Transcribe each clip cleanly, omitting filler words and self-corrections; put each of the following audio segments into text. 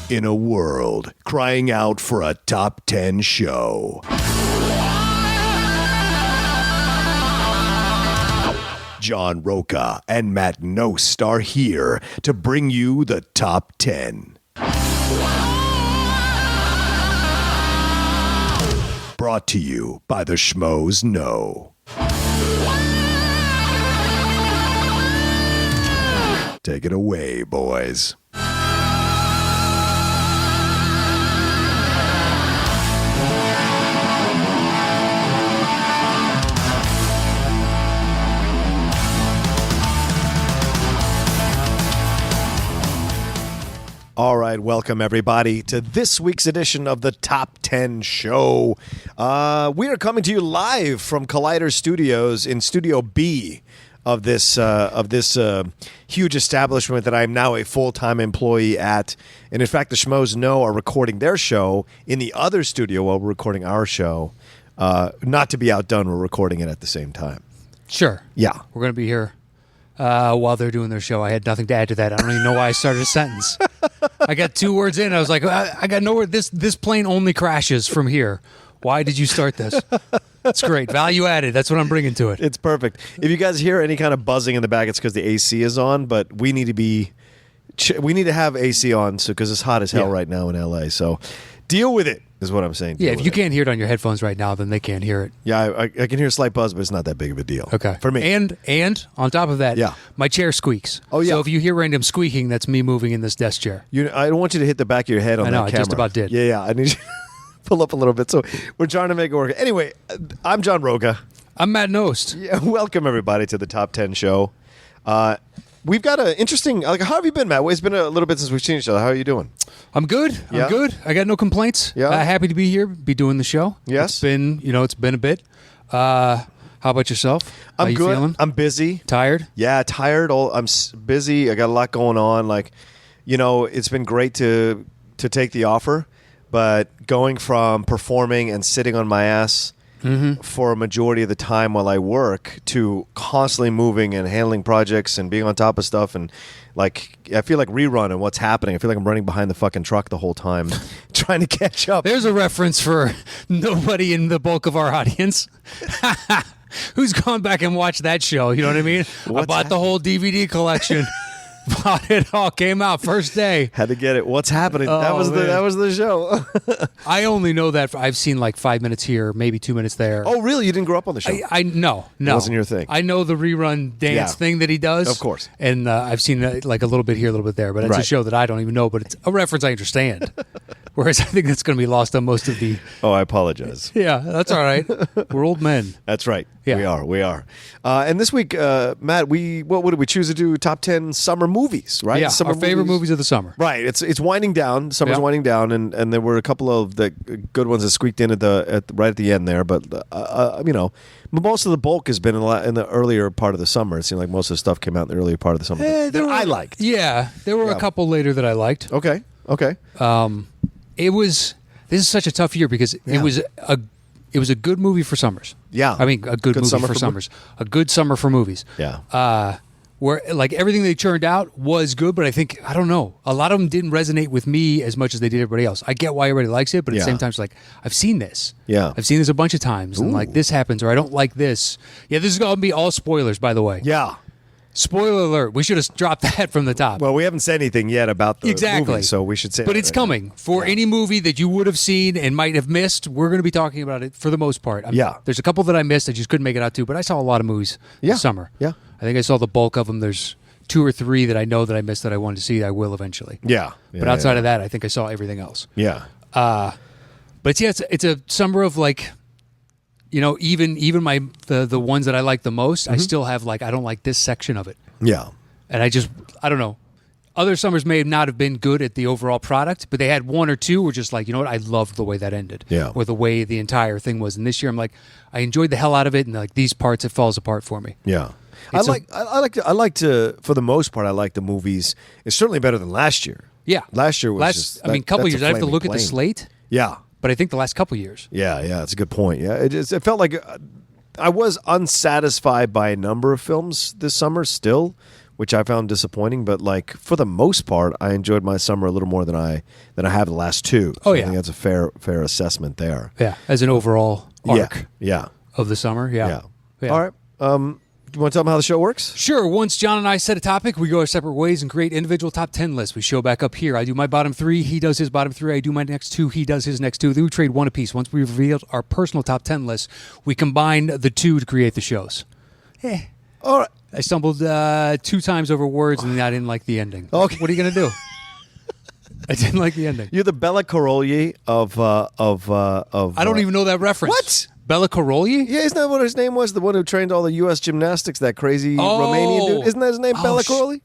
in a world crying out for a top 10 show. John Roca and Matt Nost are here to bring you the top 10. Brought to you by the Schmoes Know. Take it away, boys. All right, welcome everybody to this week's edition of the Top 10 Show. We are coming to you live from Collider Studios in Studio B of this huge establishment that I am now a full-time employee at. And in fact, the Schmoes Know are recording their show in the other studio while we're recording our show. Not to be outdone, we're recording it at the same time. Sure. Yeah. We're going to be here while they're doing their show. I had nothing to add to that. I don't even know why I started a sentence. I got 2 words in. I was like, I got nowhere. This plane only crashes from here. Why did you start this? It's great. Value added. That's what I'm bringing to it. It's perfect. If you guys hear any kind of buzzing in the back, it's because the AC is on, but we need to have AC on because it's hot as hell right now in LA. So deal with it is what I'm saying. Yeah, if you can't hear it on your headphones right now, then they can't hear it. Yeah, I can hear a slight buzz, but it's not that big of a deal. Okay. For me. And on top of that, my chair squeaks. Oh, yeah. So if you hear random squeaking, that's me moving in this desk chair. I don't want you to hit the back of your head on that camera. I know, I just about did. Yeah, I need you to pull up a little bit. So we're trying to make it work. Anyway, I'm John Roca. I'm Matt Nost. Yeah, welcome, everybody, to the Top 10 Show. We've got an interesting... how have you been, Matt? It's been a little bit since we've seen each other. How are you doing? I'm good. I'm good. I got no complaints. Yeah. Happy to be here, be doing the show. Yes. It's been a bit. How about yourself? I'm How you good. feeling? I'm busy. Tired? Yeah, tired. I'm busy. I got a lot going on. It's been great to take the offer, but going from performing and sitting on my ass for a majority of the time while I work to constantly moving and handling projects and being on top of stuff, and I feel like rerun and what's happening. I feel like I'm running behind the fucking truck the whole time trying to catch up. There's a reference for nobody in the bulk of our audience. Who's gone back and watched that show? You know what I mean? I bought the whole DVD collection. Bought it all. Came out first day. Had to get it. What's happening? Oh, that was the show. I only know that I've seen 5 minutes here, maybe 2 minutes there. Oh, really? You didn't grow up on the show? No. It wasn't your thing. I know the rerun dance thing that he does. Of course. And I've seen a little bit here, a little bit there. But it's a show that I don't even know, but it's a reference I understand. Whereas I think that's going to be lost on most of the... Oh, I apologize. Yeah, that's all right. We're old men. That's right. Yeah. We are. And this week, Matt, what did we choose to do? Top 10 summer movies, right? Yeah, summer our favorite movies of the summer. Right. It's winding down. Summer's winding down, and there were a couple of the good ones that squeaked in right at the end there. But most of the bulk has been in the earlier part of the summer. It seemed like most of the stuff came out in the earlier part of the summer that I liked. Yeah, there were a couple later that I liked. Okay. This is such a tough year because it was a good movie for summers. Yeah. I mean, a good movie for summers. A good summer for movies. Yeah. Where everything they churned out was good, but I don't know. A lot of them didn't resonate with me as much as they did everybody else. I get why everybody likes it, but at the same time, it's I've seen this. Yeah. I've seen this a bunch of times, and this happens, or I don't like this. Yeah, this is going to be all spoilers, by the way. Yeah. Spoiler alert. We should have dropped that from the top. Well, we haven't said anything yet about the movie, so we should say But that it's coming. For any movie that you would have seen and might have missed, we're going to be talking about it for the most part. There's a couple that I missed. I just couldn't make it out to, but I saw a lot of movies this summer. Yeah. I think I saw the bulk of them. There's 2 or 3 that I know that I missed that I wanted to see. I will eventually. Yeah. But outside of that, I think I saw everything else. Yeah. But it's a summer of even the ones that I like the most, I still have I don't like this section of it. Yeah. And I don't know. Other summers may not have been good at the overall product, but they had 1 or 2 were just you know what, I loved the way that ended. Yeah. Or the way the entire thing was. And this year I'm I enjoyed the hell out of it, and these parts it falls apart for me. Yeah. I like to for the most part I like the movies. It's certainly better than last year. Yeah. Last year was couple years. I have to look at the slate. Yeah. But I think the last couple years. Yeah, that's a good point. Yeah. It felt like I was unsatisfied by a number of films this summer still, which I found disappointing. But like for the most part, I enjoyed my summer a little more than I have the last two. So I think that's a fair assessment there. Yeah, as an overall arc. Yeah. Of the summer. Yeah. All right. Do you want to tell them how the show works? Sure. Once John and I set a topic, we go our separate ways and create individual top 10 lists. We show back up here. I do my bottom 3. He does his bottom 3. I do my next 2. He does his next 2. Then we trade one apiece. Once we've revealed our personal top 10 lists, we combine the 2 to create the shows. All right. I stumbled 2 times over words, and I didn't like the ending. Okay. What are you going to do? I didn't like the ending. You're the Bella Caroli of. I don't even know that reference. What? Bella Caroli? Yeah, isn't that what his name was? The one who trained all the U.S. gymnastics, that crazy Romanian dude? Isn't that his name, Bella Caroli?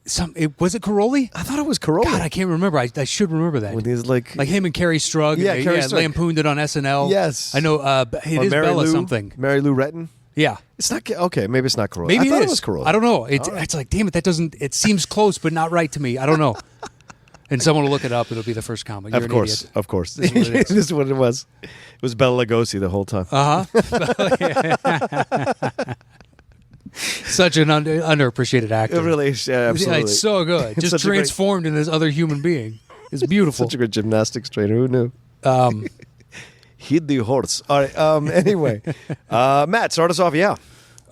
Was it Caroli? I thought it was Caroli. God, I can't remember. I should remember that. When he's like him and Carrie Strug. Yeah, Carrie Strug. Lampooned it on SNL. Yes. I know. It is Mary Bella Lou, something. Mary Lou Retton? Yeah. It's not, okay, maybe it's not Caroli. Maybe I thought it was Caroli. I don't know. It's like, damn it, that doesn't, it seems close, but not right to me. I don't know. And someone will look it up. It'll be the first comment. You're Of course. Idiot. Of course. This is what it is. This is what it was. It was Bella Lugosi the whole time. Such an underappreciated actor. It really is. Yeah, absolutely. Yeah, it's so good. Just such a great- transformed into this other human being. It's beautiful. Such a good gymnastics trainer. Who knew? Hit the horse. All right. Anyway, Matt, start us off. Yeah.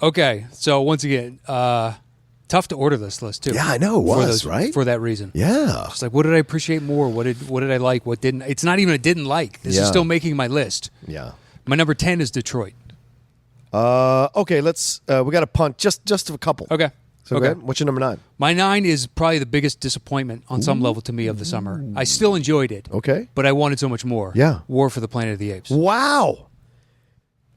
Okay. So once again, tough to order this list too. Yeah, I know. It was, right? For that reason. Yeah. It's like, what did I appreciate more? What did I like? What didn't? It's not even a didn't like. This is still making my list. Yeah. My number 10 is Detroit. Okay. Let's. We got to punt just a couple. Okay. So go ahead. What's your number 9? My 9 is probably the biggest disappointment on some level to me of the summer. I still enjoyed it. Okay. But I wanted so much more. Yeah. War for the Planet of the Apes. Wow.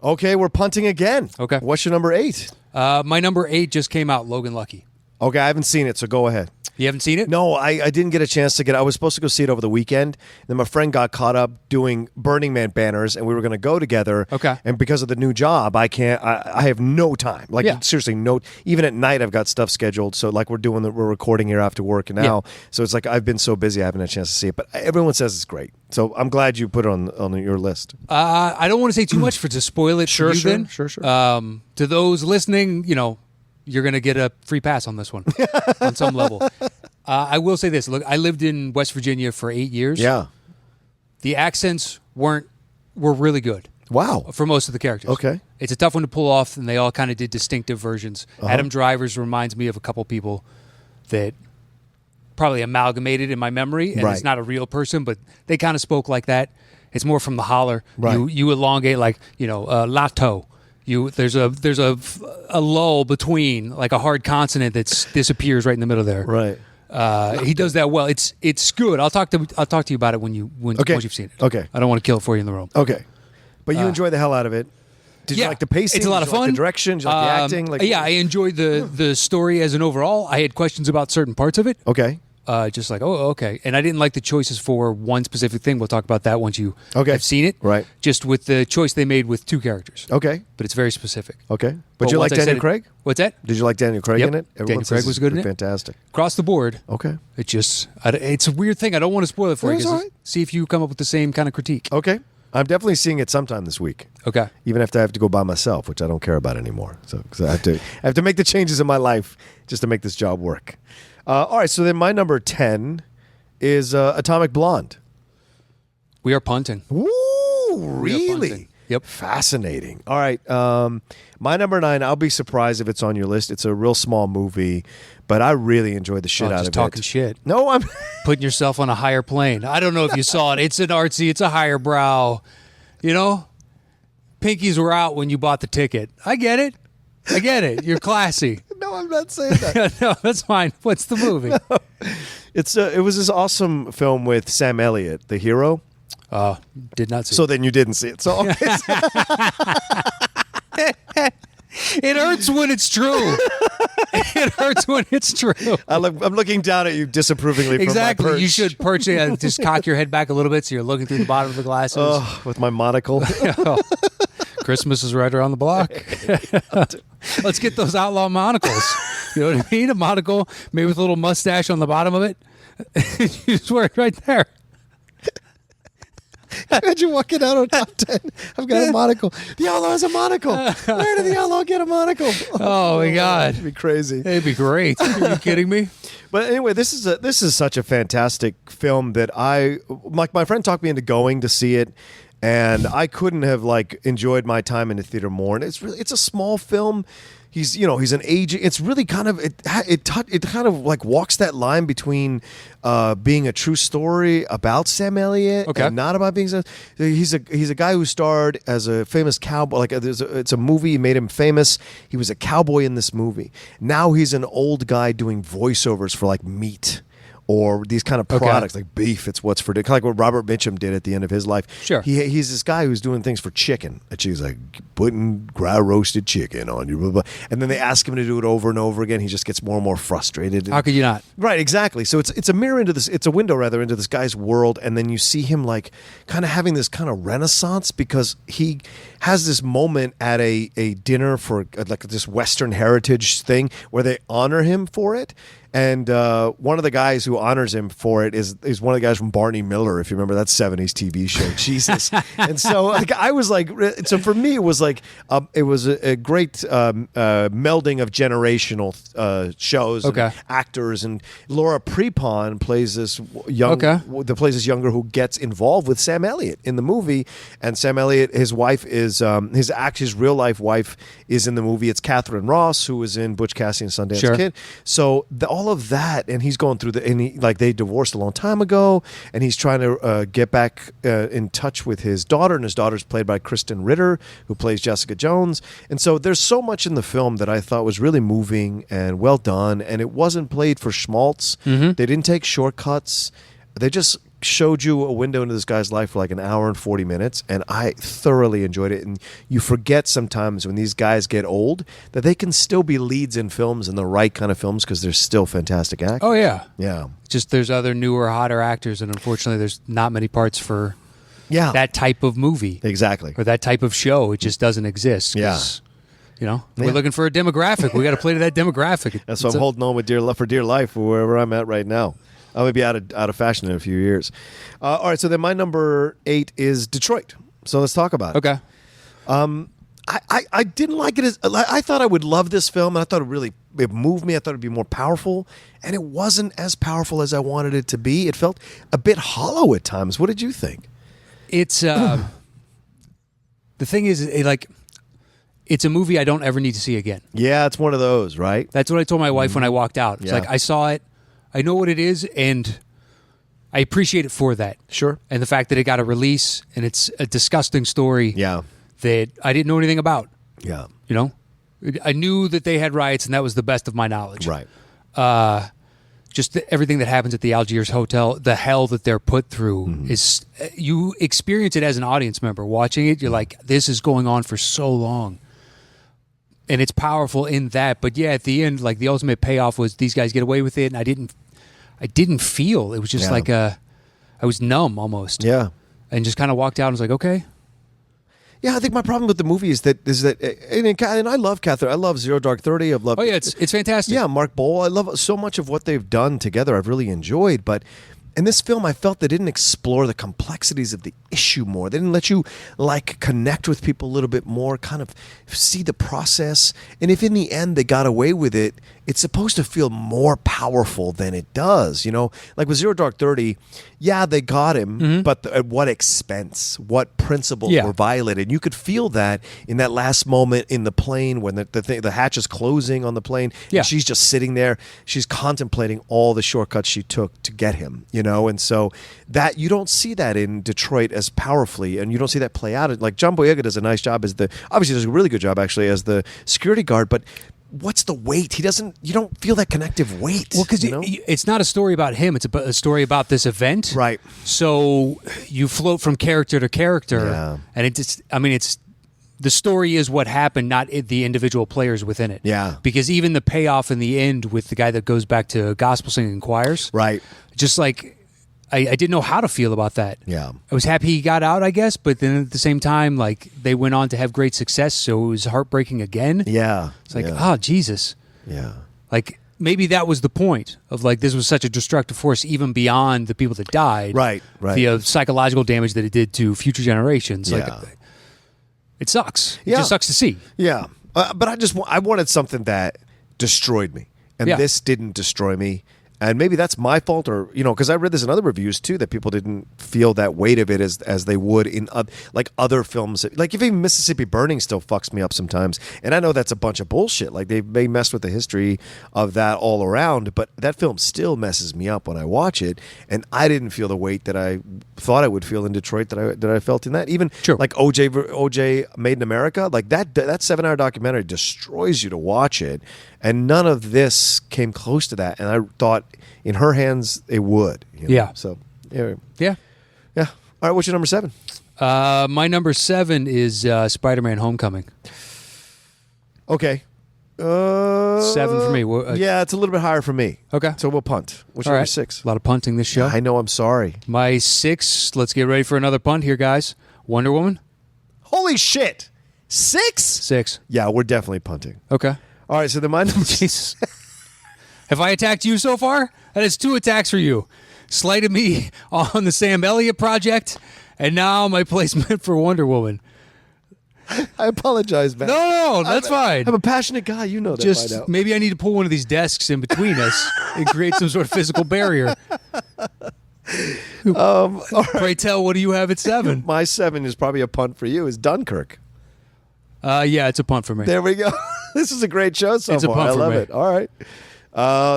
Okay, we're punting again. Okay. What's your number 8? My number 8 just came out, Logan Lucky. Okay, I haven't seen it, so go ahead. You haven't seen it? No, I didn't get a chance to I was supposed to go see it over the weekend. And then my friend got caught up doing Burning Man banners, and we were going to go together. Okay. And because of the new job, I have no time. Like, seriously, even at night, I've got stuff scheduled. So, like, we're recording here after work now. Yeah. So it's like I've been so busy, I haven't had a chance to see it. But everyone says it's great. So I'm glad you put it on your list. I don't want to say too much to spoil it for you then. Sure. To those listening, you're going to get a free pass on this one on some level. I will say this. Look, I lived in West Virginia for 8 years. Yeah. The accents were really good. Wow. For most of the characters. Okay. It's a tough one to pull off, and they all kind of did distinctive versions. Adam Driver's reminds me of a couple people that probably amalgamated in my memory, and it's not a real person, but they kind of spoke like that. It's more from the holler. Right. You elongate like, lato. There's a lull between, like a hard consonant that disappears right in the middle there. Right. He does that well. It's good. I'll talk to you about it once you've seen it. Okay. I don't want to kill it for you in the room. Okay. But you enjoy the hell out of it. Did you like the pacing? It's a lot of Did you fun. like the direction? Did you like the acting? I enjoyed the story as an overall. I had questions about certain parts of it. Okay. Just like, okay. And I didn't like the choices for one specific thing. We'll talk about that once you have seen it. Right. Just with the choice they made with 2 characters. Okay. But it's very specific. Okay. But you like Daniel Craig? What's that? Did you like Daniel Craig in it? Daniel Craig was good in it. Fantastic. Across the board. Okay. It's a weird thing. I don't want to spoil it for you. It's all right. See if you come up with the same kind of critique. Okay. I'm definitely seeing it sometime this week. Okay. Even if I have to go by myself, which I don't care about anymore. So 'cause I have to make the changes in my life just to make this job work. All right. So then my number 10 is Atomic Blonde. We are punting. Ooh, really? punting. Yep. Fascinating. All right. My number 9, I'll be surprised if it's on your list. It's a real small movie, but I really enjoyed the shit out of it. Just talking shit. No, I'm putting yourself on a higher plane. I don't know if you saw it. It's an artsy. It's a higher brow. Pinkies were out when you bought the ticket. I get it. You're classy. No, I'm not saying that. No, that's fine. What's the movie? No. It was this awesome film with Sam Elliott, the hero. Did not see So then you didn't see it. So it hurts when it's true. It hurts when it's true. I'm looking down at you disapprovingly. Exactly. From my perch. You should perch it. Just cock your head back a little bit so you're looking through the bottom of the glasses. With my monocle. Christmas is right around the block. Let's get those outlaw monocles. You know what I mean? A monocle, maybe with a little mustache on the bottom of it. You just wear it right there. Imagine walking out on top 10. I've got a monocle. The outlaw has a monocle. Where did the outlaw get a monocle? Oh my God. It'd be crazy. It'd be great. Are you kidding me? But anyway, this is such a fantastic film that my friend talked me into going to see it, and I couldn't have enjoyed my time in the theater more. And it's a small film. He's an aging. It's really kind of it kind of walks that line between being a true story about Sam Elliott and not about being. He's a guy who starred as a famous cowboy. It's a movie made him famous. He was a cowboy in this movie. Now he's an old guy doing voiceovers for meat. Or these kind of products like beef. It's what's for kind of like what Robert Mitchum did at the end of his life. Sure, he's this guy who's doing things for chicken. And she's like putting roasted chicken on you, blah, blah. And then they ask him to do it over and over again. He just gets more and more frustrated. How could you not? Right, exactly. So it's a mirror into this. It's a window rather into this guy's world, and then you see him kind of having this kind of renaissance because he has this moment at a dinner for this Western heritage thing where they honor him for it. And one of the guys who honors him for it is one of the guys from Barney Miller, if you remember that 70s TV show, Jesus. And so I was so for me it was it was a great melding of generational shows, and actors, and Laura Prepon plays this younger who gets involved with Sam Elliott in the movie, and Sam Elliott, his wife is his real life wife is in the movie. It's Catherine Ross, who was in Butch Cassidy and Sundance Kid. So all of that, and he's going through they divorced a long time ago, and he's trying to get back in touch with his daughter, and his daughter's played by Kristen Ritter, who plays Jessica Jones. And so there's so much in the film that I thought was really moving and well done, and it wasn't played for schmaltz. They didn't take shortcuts. They just showed you a window into this guy's life for an hour and 40 minutes, and I thoroughly enjoyed it. And you forget sometimes when these guys get old that they can still be leads in films, and the right kind of films, because they're still fantastic actors. Oh yeah, yeah. Just there's other newer, hotter actors, and unfortunately there's not many parts for that type of movie. Exactly. Or that type of show. It just doesn't exist. We're looking for a demographic. We got to play to that demographic. That's what I'm holding on with for dear life, wherever I'm at right now. I would be out of fashion in a few years. All right, so then my number 8 is Detroit. So let's talk about it. Okay. I didn't like it I thought I would love this film, and I thought it moved me. I thought it'd be more powerful, and it wasn't as powerful as I wanted it to be. It felt a bit hollow at times. What did you think? It's the thing is, it's a movie I don't ever need to see again. Yeah, it's one of those, right? That's what I told my wife when I walked out. It's I saw it. I know what it is, and I appreciate it for that. Sure. And the fact that it got a release, and it's a disgusting story that I didn't know anything about. Yeah. I knew that they had riots, and that was the best of my knowledge. Right. Just everything that happens at the Algiers Hotel, the hell that they're put through is, you experience it as an audience member. Watching it, you're like, this is going on for so long. And it's powerful in that, but at the end, the ultimate payoff was these guys get away with it, and I didn't feel. It was just I was numb almost. Yeah, and just kind of walked out and was like, okay. Yeah, I think my problem with the movie is that and I love Catherine. I love Zero Dark 30. I've loved. Oh yeah, it's fantastic. Yeah, Mark Bowl. I love so much of what they've done together. I've really enjoyed, but in this film, I felt they didn't explore the complexities of the issue more. They didn't let you connect with people a little bit more, kind of see the process. And if in the end they got away with it, it's supposed to feel more powerful than it does. Like with Zero Dark 30, they got him, but at what expense? What principles were violated? And you could feel that in that last moment in the plane when the hatch is closing on the plane. Yeah. And she's just sitting there. She's contemplating all the shortcuts she took to get him. And so that you don't see that in Detroit as powerfully, and you don't see that play out. Like John Boyega does a nice job obviously does a really good job actually as the security guard, but what's the weight? You don't feel that connective weight. Well, because it's not a story about him. It's a story about this event. Right. So you float from character to character, and it's the story is what happened, not the individual players within it. Yeah. Because even the payoff in the end with the guy that goes back to gospel singing choirs. Right. Just I didn't know how to feel about that. Yeah. I was happy he got out, I guess, but then at the same time, they went on to have great success, so it was heartbreaking again. Yeah. It's oh, Jesus. Yeah. maybe that was the point of like this was such a destructive force even beyond the people that died. Right. The psychological damage that it did to future generations. Yeah. Like, it sucks. Yeah. It just sucks to see. Yeah. But I wanted something that destroyed me. And this didn't destroy me. And maybe that's my fault, or because I read this in other reviews too, that people didn't feel that weight of it as they would in like other films. Like even Mississippi Burning still fucks me up sometimes, and I know that's a bunch of bullshit. Like they may mess with the history of that all around, but that film still messes me up when I watch it, and I didn't feel the weight that I thought I would feel in Detroit that I felt in that. Even like OJ Made in America, like that 7-hour documentary destroys you to watch it. And none of this came close to that. And I thought in her hands it would. Yeah. So, yeah. Yeah. All right. What's your number 7? My number 7 is Spider-Man Homecoming. Okay. 7 for me. Yeah, it's a little bit higher for me. Okay. So we'll punt. What's All your right. number 6? A lot of punting this show. I know. I'm sorry. My 6, let's get ready for another punt here, guys. Wonder Woman. Holy shit. 6? 6. Yeah, we're definitely punting. Okay. All right. So then my number Jesus. Have I attacked you so far? That is 2 attacks for you. Slighted me on the Sam Elliott project, and now my placement for Wonder Woman. I apologize, man. No, that's fine. I'm a passionate guy. You know that by Just now. maybe I need to pull one of these desks in between us and create some sort of physical barrier. All right. Pray tell, what do you have at 7? My 7 is probably a punt for you. Is Dunkirk. Yeah, it's a punt for me. There we go. This is a great show so It's a far. punt I for love me. it. All right.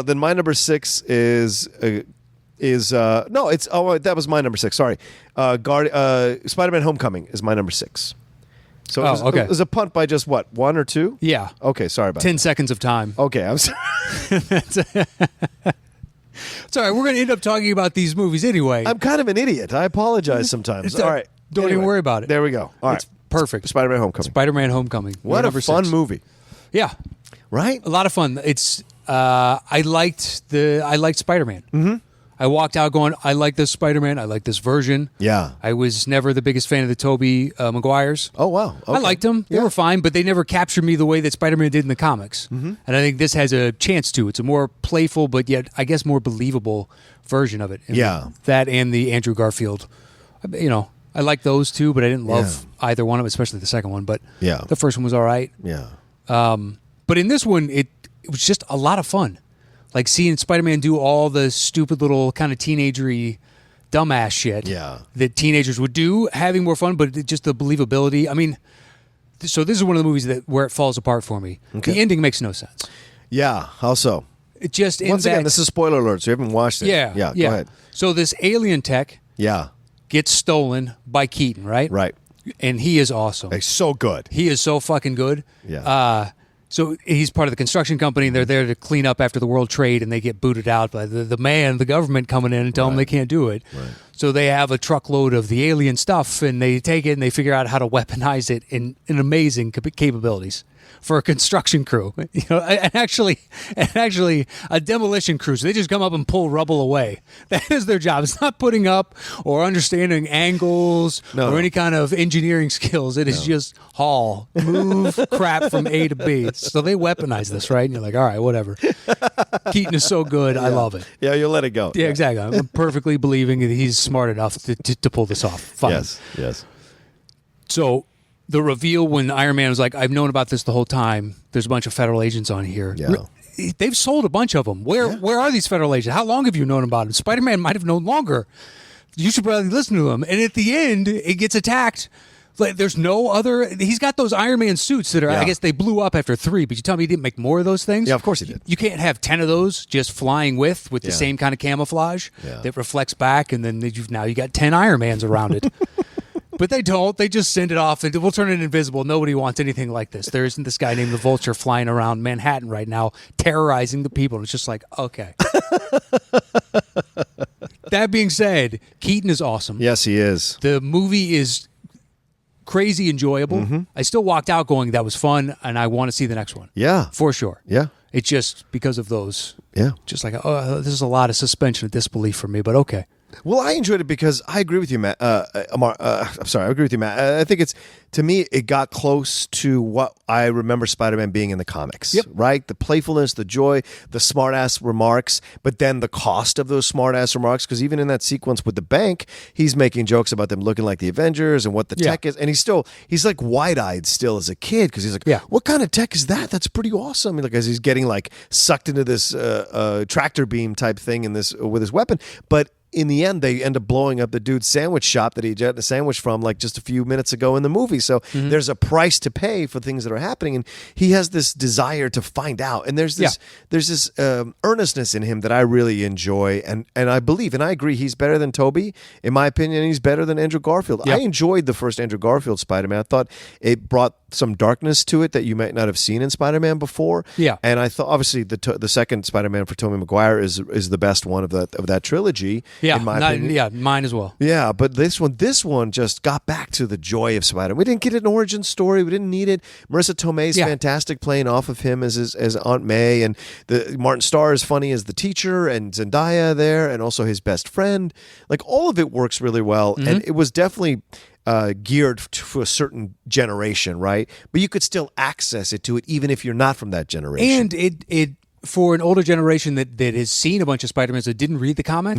Then my number 6 is no, it's that was my number 6. Sorry. Spider-Man Homecoming is my number 6. So okay. It was a punt by just what, 1 or 2? Yeah. Okay, sorry about 10 that. seconds of time. Okay, I'm sorry. It's all right. We're going to end up talking about these movies anyway. I'm kind of an idiot. I apologize sometimes. All right. Don't even worry about it. There we go. All right. It's perfect. Spider-Man Homecoming. Spider-Man Homecoming. What a number fun 6. movie. Yeah. Right? A lot of fun. It's I liked Spider-Man. Mm-hmm. I walked out going, I like this Spider-Man. I like this version. Yeah. I was never the biggest fan of the Tobey Maguires. Oh, wow. Okay. I liked them. They were fine, but they never captured me the way that Spider-Man did in the comics. Mm-hmm. And I think this has a chance to. It's a more playful, but yet, I guess, more believable version of it. And that and the Andrew Garfield. I like those two, but I didn't love either one of them, especially the second one. But the first one was all right. Yeah. But in this one, it was just a lot of fun. Like seeing Spider-Man do all the stupid little kind of teenagery dumbass shit that teenagers would do, having more fun, but just the believability. I mean, so this is one of the movies where it falls apart for me. Okay. The ending makes no sense. Yeah, how so? It just Once again, this is spoiler alert, so you haven't watched it. Yeah. Go ahead. So this alien tech gets stolen by Keaton, right? Right. And he is awesome. He's so good. He is so fucking good. Yeah. So he's part of the construction company, and they're there to clean up after the World Trade, and they get booted out by the government coming in and telling them they can't do it. Right. So they have a truckload of the alien stuff, and they take it and they figure out how to weaponize it in amazing capabilities for a construction crew. And actually a demolition crew. So they just come up and pull rubble away. That is their job. It's not putting up or understanding angles or any kind of engineering skills. It is just move crap from A to B. So they weaponize this, right? And you're like, all right, whatever. Keaton is so good. I love it. Yeah, you'll let it go. Yeah, exactly. I'm perfectly believing that he's smart enough to pull this off. Fine. Yes. So the reveal when Iron Man was like, I've known about this the whole time. There's a bunch of federal agents on here. Yeah. They've sold a bunch of them. Where are these federal agents? How long have you known about them? Spider-Man might have known longer. You should probably listen to them. And at the end, it gets attacked. Like, there's no other. He's got those Iron Man suits that are, I guess they blew up after 3, but you tell me he didn't make more of those things? Yeah, of course he did. You can't have 10 of those just flying with the same kind of camouflage that reflects back, and then now you got 10 Iron Mans around it. But they don't. They just send it off. We'll turn it invisible. Nobody wants anything like this. There isn't this guy named the Vulture flying around Manhattan right now, terrorizing the people. It's just like, okay. That being said, Keaton is awesome. Yes, he is. The movie is crazy enjoyable. Mm-hmm. I still walked out going, that was fun, and I want to see the next one. Yeah. For sure. Yeah. It's just because of those. Yeah. Just like, this is a lot of suspension of disbelief for me, but okay. Well, I enjoyed it because I agree with you, Matt. Amar, I'm sorry, I agree with you, Matt. I think to me, it got close to what I remember Spider-Man being in the comics. Yep. Right? The playfulness, the joy, the smart-ass remarks, but then the cost of those smart-ass remarks, because even in that sequence with the bank, he's making jokes about them looking like the Avengers and what the tech is. And he's like wide-eyed still as a kid, because he's like, what kind of tech is that? That's pretty awesome. Like, as he's getting like sucked into this tractor beam type thing with his weapon. But in the end, they end up blowing up the dude's sandwich shop that he got the sandwich from like just a few minutes ago in the movie. So there's a price to pay for things that are happening, and he has this desire to find out. And there's this earnestness in him that I really enjoy, and I believe, and I agree, he's better than Tobey, in my opinion. And he's better than Andrew Garfield. I enjoyed the first Andrew Garfield Spider-Man. I thought it brought some darkness to it that you might not have seen in Spider-Man before. Yeah, and I thought obviously the second Spider-Man for Tobey Maguire is the best one of that trilogy. Yeah, in my opinion. Yeah, mine as well. Yeah, but this one just got back to the joy of Spider-Man. We didn't get an origin story. We didn't need it. Marissa Tomei's fantastic playing off of him as Aunt May, and Martin Starr is funny as the teacher, and Zendaya there, and also his best friend. Like, all of it works really well, and it was definitely geared to a certain generation, right? But you could still access it even if you're not from that generation. And it for an older generation that has seen a bunch of Spider-Mans that didn't read the comic,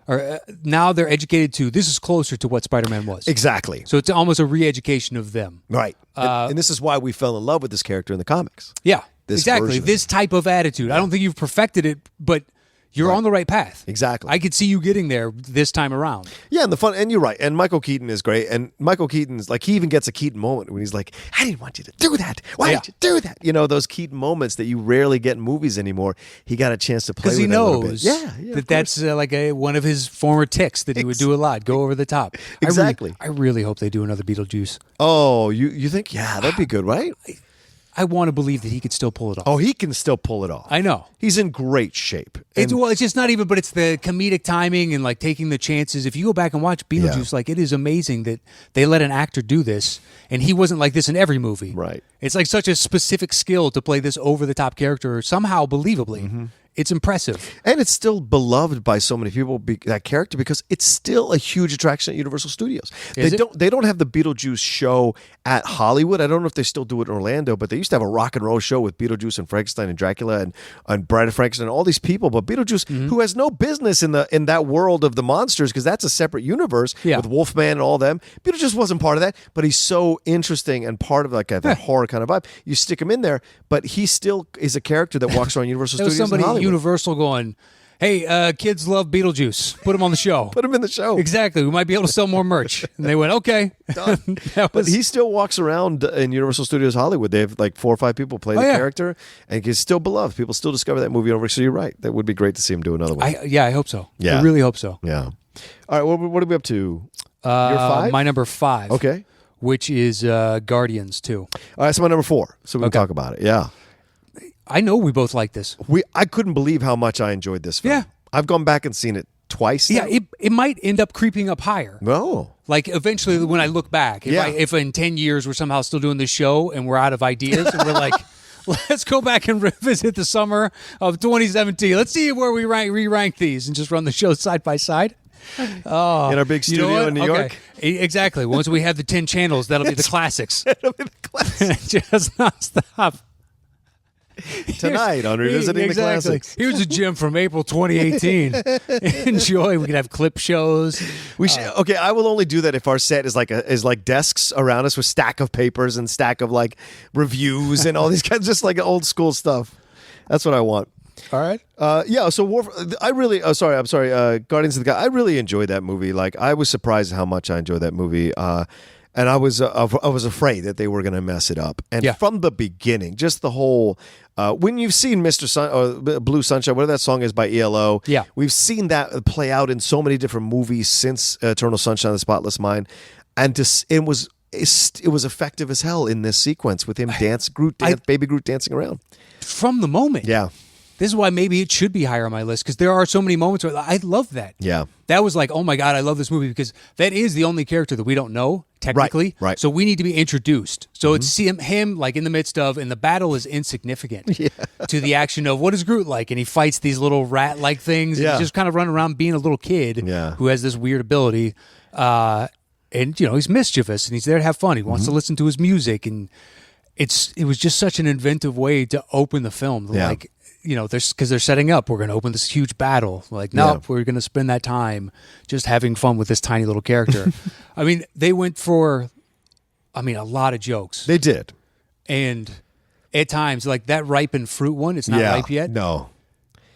or now they're educated to, this is closer to what Spider-Man was. Exactly. So it's almost a re-education of them. Right. And this is why we fell in love with this character in the comics. Yeah, exactly. This type of attitude. I don't think you've perfected it, but you're on the right path. Exactly. I could see you getting there this time around. Yeah, and you're right. And Michael Keaton is great. And Michael Keaton's like, he even gets a Keaton moment when he's like, I didn't want you to do that. Why did you do that? You know, those Keaton moments that you rarely get in movies anymore. He got a chance to play with because he knows. That's like one of his former ticks that he would do a lot. Go over the top. Exactly. I really hope they do another Beetlejuice. Oh, you think? Yeah, that'd be good, right? I want to believe that he could still pull it off. Oh, he can still pull it off. I know. He's in great shape. It's just not even, but it's the comedic timing and like taking the chances. If you go back and watch Beetlejuice, like, it is amazing that they let an actor do this, and he wasn't like this in every movie. Right. It's like such a specific skill to play this over-the-top character somehow believably. It's impressive. And it's still beloved by so many people, that character, because it's still a huge attraction at Universal Studios. They don't have the Beetlejuice show at Hollywood. I don't know if they still do it in Orlando, but they used to have a rock and roll show with Beetlejuice and Frankenstein and Dracula and Bride of Frankenstein and all these people. But Beetlejuice, who has no business in that world of the monsters, because that's a separate universe with Wolfman and all them. Beetlejuice wasn't part of that, but he's so interesting and part of like that horror kind of vibe. You stick him in there, but he still is a character that walks around Universal Studios in Hollywood. Universal going, hey, kids love Beetlejuice. Put him on the show. Put him in the show. Exactly. We might be able to sell more merch. And they went, okay. But he still walks around in Universal Studios Hollywood. They have like 4 or 5 people play the character, and he's still beloved. People still discover that movie over. So you're right. That would be great to see him do another one. I hope so. Yeah. I really hope so. Yeah. All right. What are we up to? Your 5? My number 5. Okay. Which is Guardians 2. All right. So my number 4. So we can talk about it. Yeah. I know we both like this. I couldn't believe how much I enjoyed this film. Yeah. I've gone back and seen it twice now. Yeah, it might end up creeping up higher. No. Like, eventually, when I look back, if in 10 years we're somehow still doing this show and we're out of ideas and we're like, let's go back and revisit the summer of 2017. Let's see where we re-rank these and just run the show side by side. Oh, in our big studio in New York. Exactly. Once we have the 10 channels, that'll be the classics. That'll be the classics. Just nonstop. Tonight on Revisiting the Classics. Here's a gem from April 2018. Enjoy. We can have clip shows. We should. Okay, I will only do that if our set is like desks around us with stack of papers and stack of like reviews and all these kinds, just like old school stuff. That's what I want. All right. Yeah. So I really. Oh, sorry. I'm sorry. Guardians of the Galaxy. I really enjoyed that movie. Like, I was surprised how much I enjoyed that movie. And I was afraid that they were going to mess it up. And from the beginning, just the whole when you've seen Mr. Sun or Blue Sunshine, whatever that song is by ELO, we've seen that play out in so many different movies since Eternal Sunshine of the Spotless Mind, and it was effective as hell in this sequence with him Baby Groot dancing around from the moment. Yeah. this is why maybe it should be higher on my list, because there are so many moments where I love that. Yeah. That was like, oh my God, I love this movie, because that is the only character that we don't know, technically. Right. So we need to be introduced. So it's him like in the midst of, and the battle is insignificant to the action of what is Groot like? And he fights these little rat-like things. And he's just kind of running around being a little kid who has this weird ability. And, he's mischievous and he's there to have fun. He wants to listen to his music. And it was just such an inventive way to open the film. Like, because they're setting up, we're going to open this huge battle. Like, nope, we're going to spend that time just having fun with this tiny little character. I mean, they went for, a lot of jokes. They did. And at times, like that ripened fruit one, it's not ripe yet. No.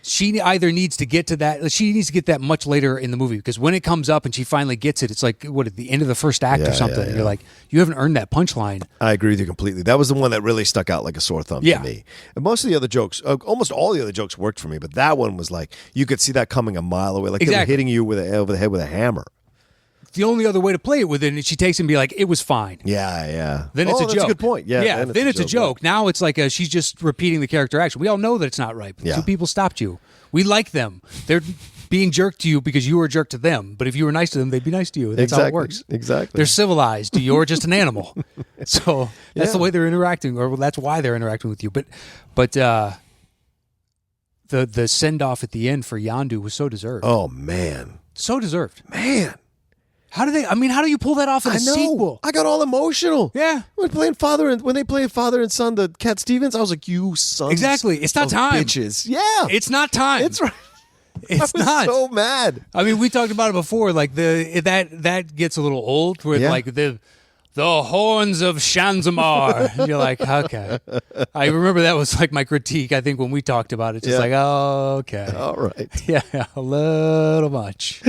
She either needs to get to that, she needs to get that much later in the movie, because when it comes up and she finally gets it, it's like, at the end of the first act or something. And you're like, you haven't earned that punchline. I agree with you completely. That was the one that really stuck out like a sore thumb to me. And most of the other jokes, almost all the other jokes worked for me, but that one was like, you could see that coming a mile away. Like they were hitting you over the head with a hammer. The only other way to play it with it, and she takes it and be like, it was fine. Yeah. Then it's a joke. That's a good point. Yeah. Then it's a joke. Now it's like she's just repeating the character action. We all know that it's not right. Yeah. Two people stopped you. We like them. They're being jerked to you because you were a jerk to them. But if you were nice to them, they'd be nice to you. That's how it works. Exactly. They're civilized. You're just an animal. So that's the way they're interacting, or that's why they're interacting with you. But the send off at the end for Yondu was so deserved. Oh man. So deserved. Man. How do you pull that off in a sequel? I got all emotional. Yeah. When they play father and son, the Cat Stevens, I was like, you sons. Exactly. It's not of time. Bitches. Yeah. It's not time. It's right. It's I was not. so mad. I mean, we talked about it before. Like that gets a little old with like the horns of Shanzamar. And you're like, okay. I remember that was like my critique, I think, when we talked about it. Just like, oh, okay. All right. Yeah, a little much.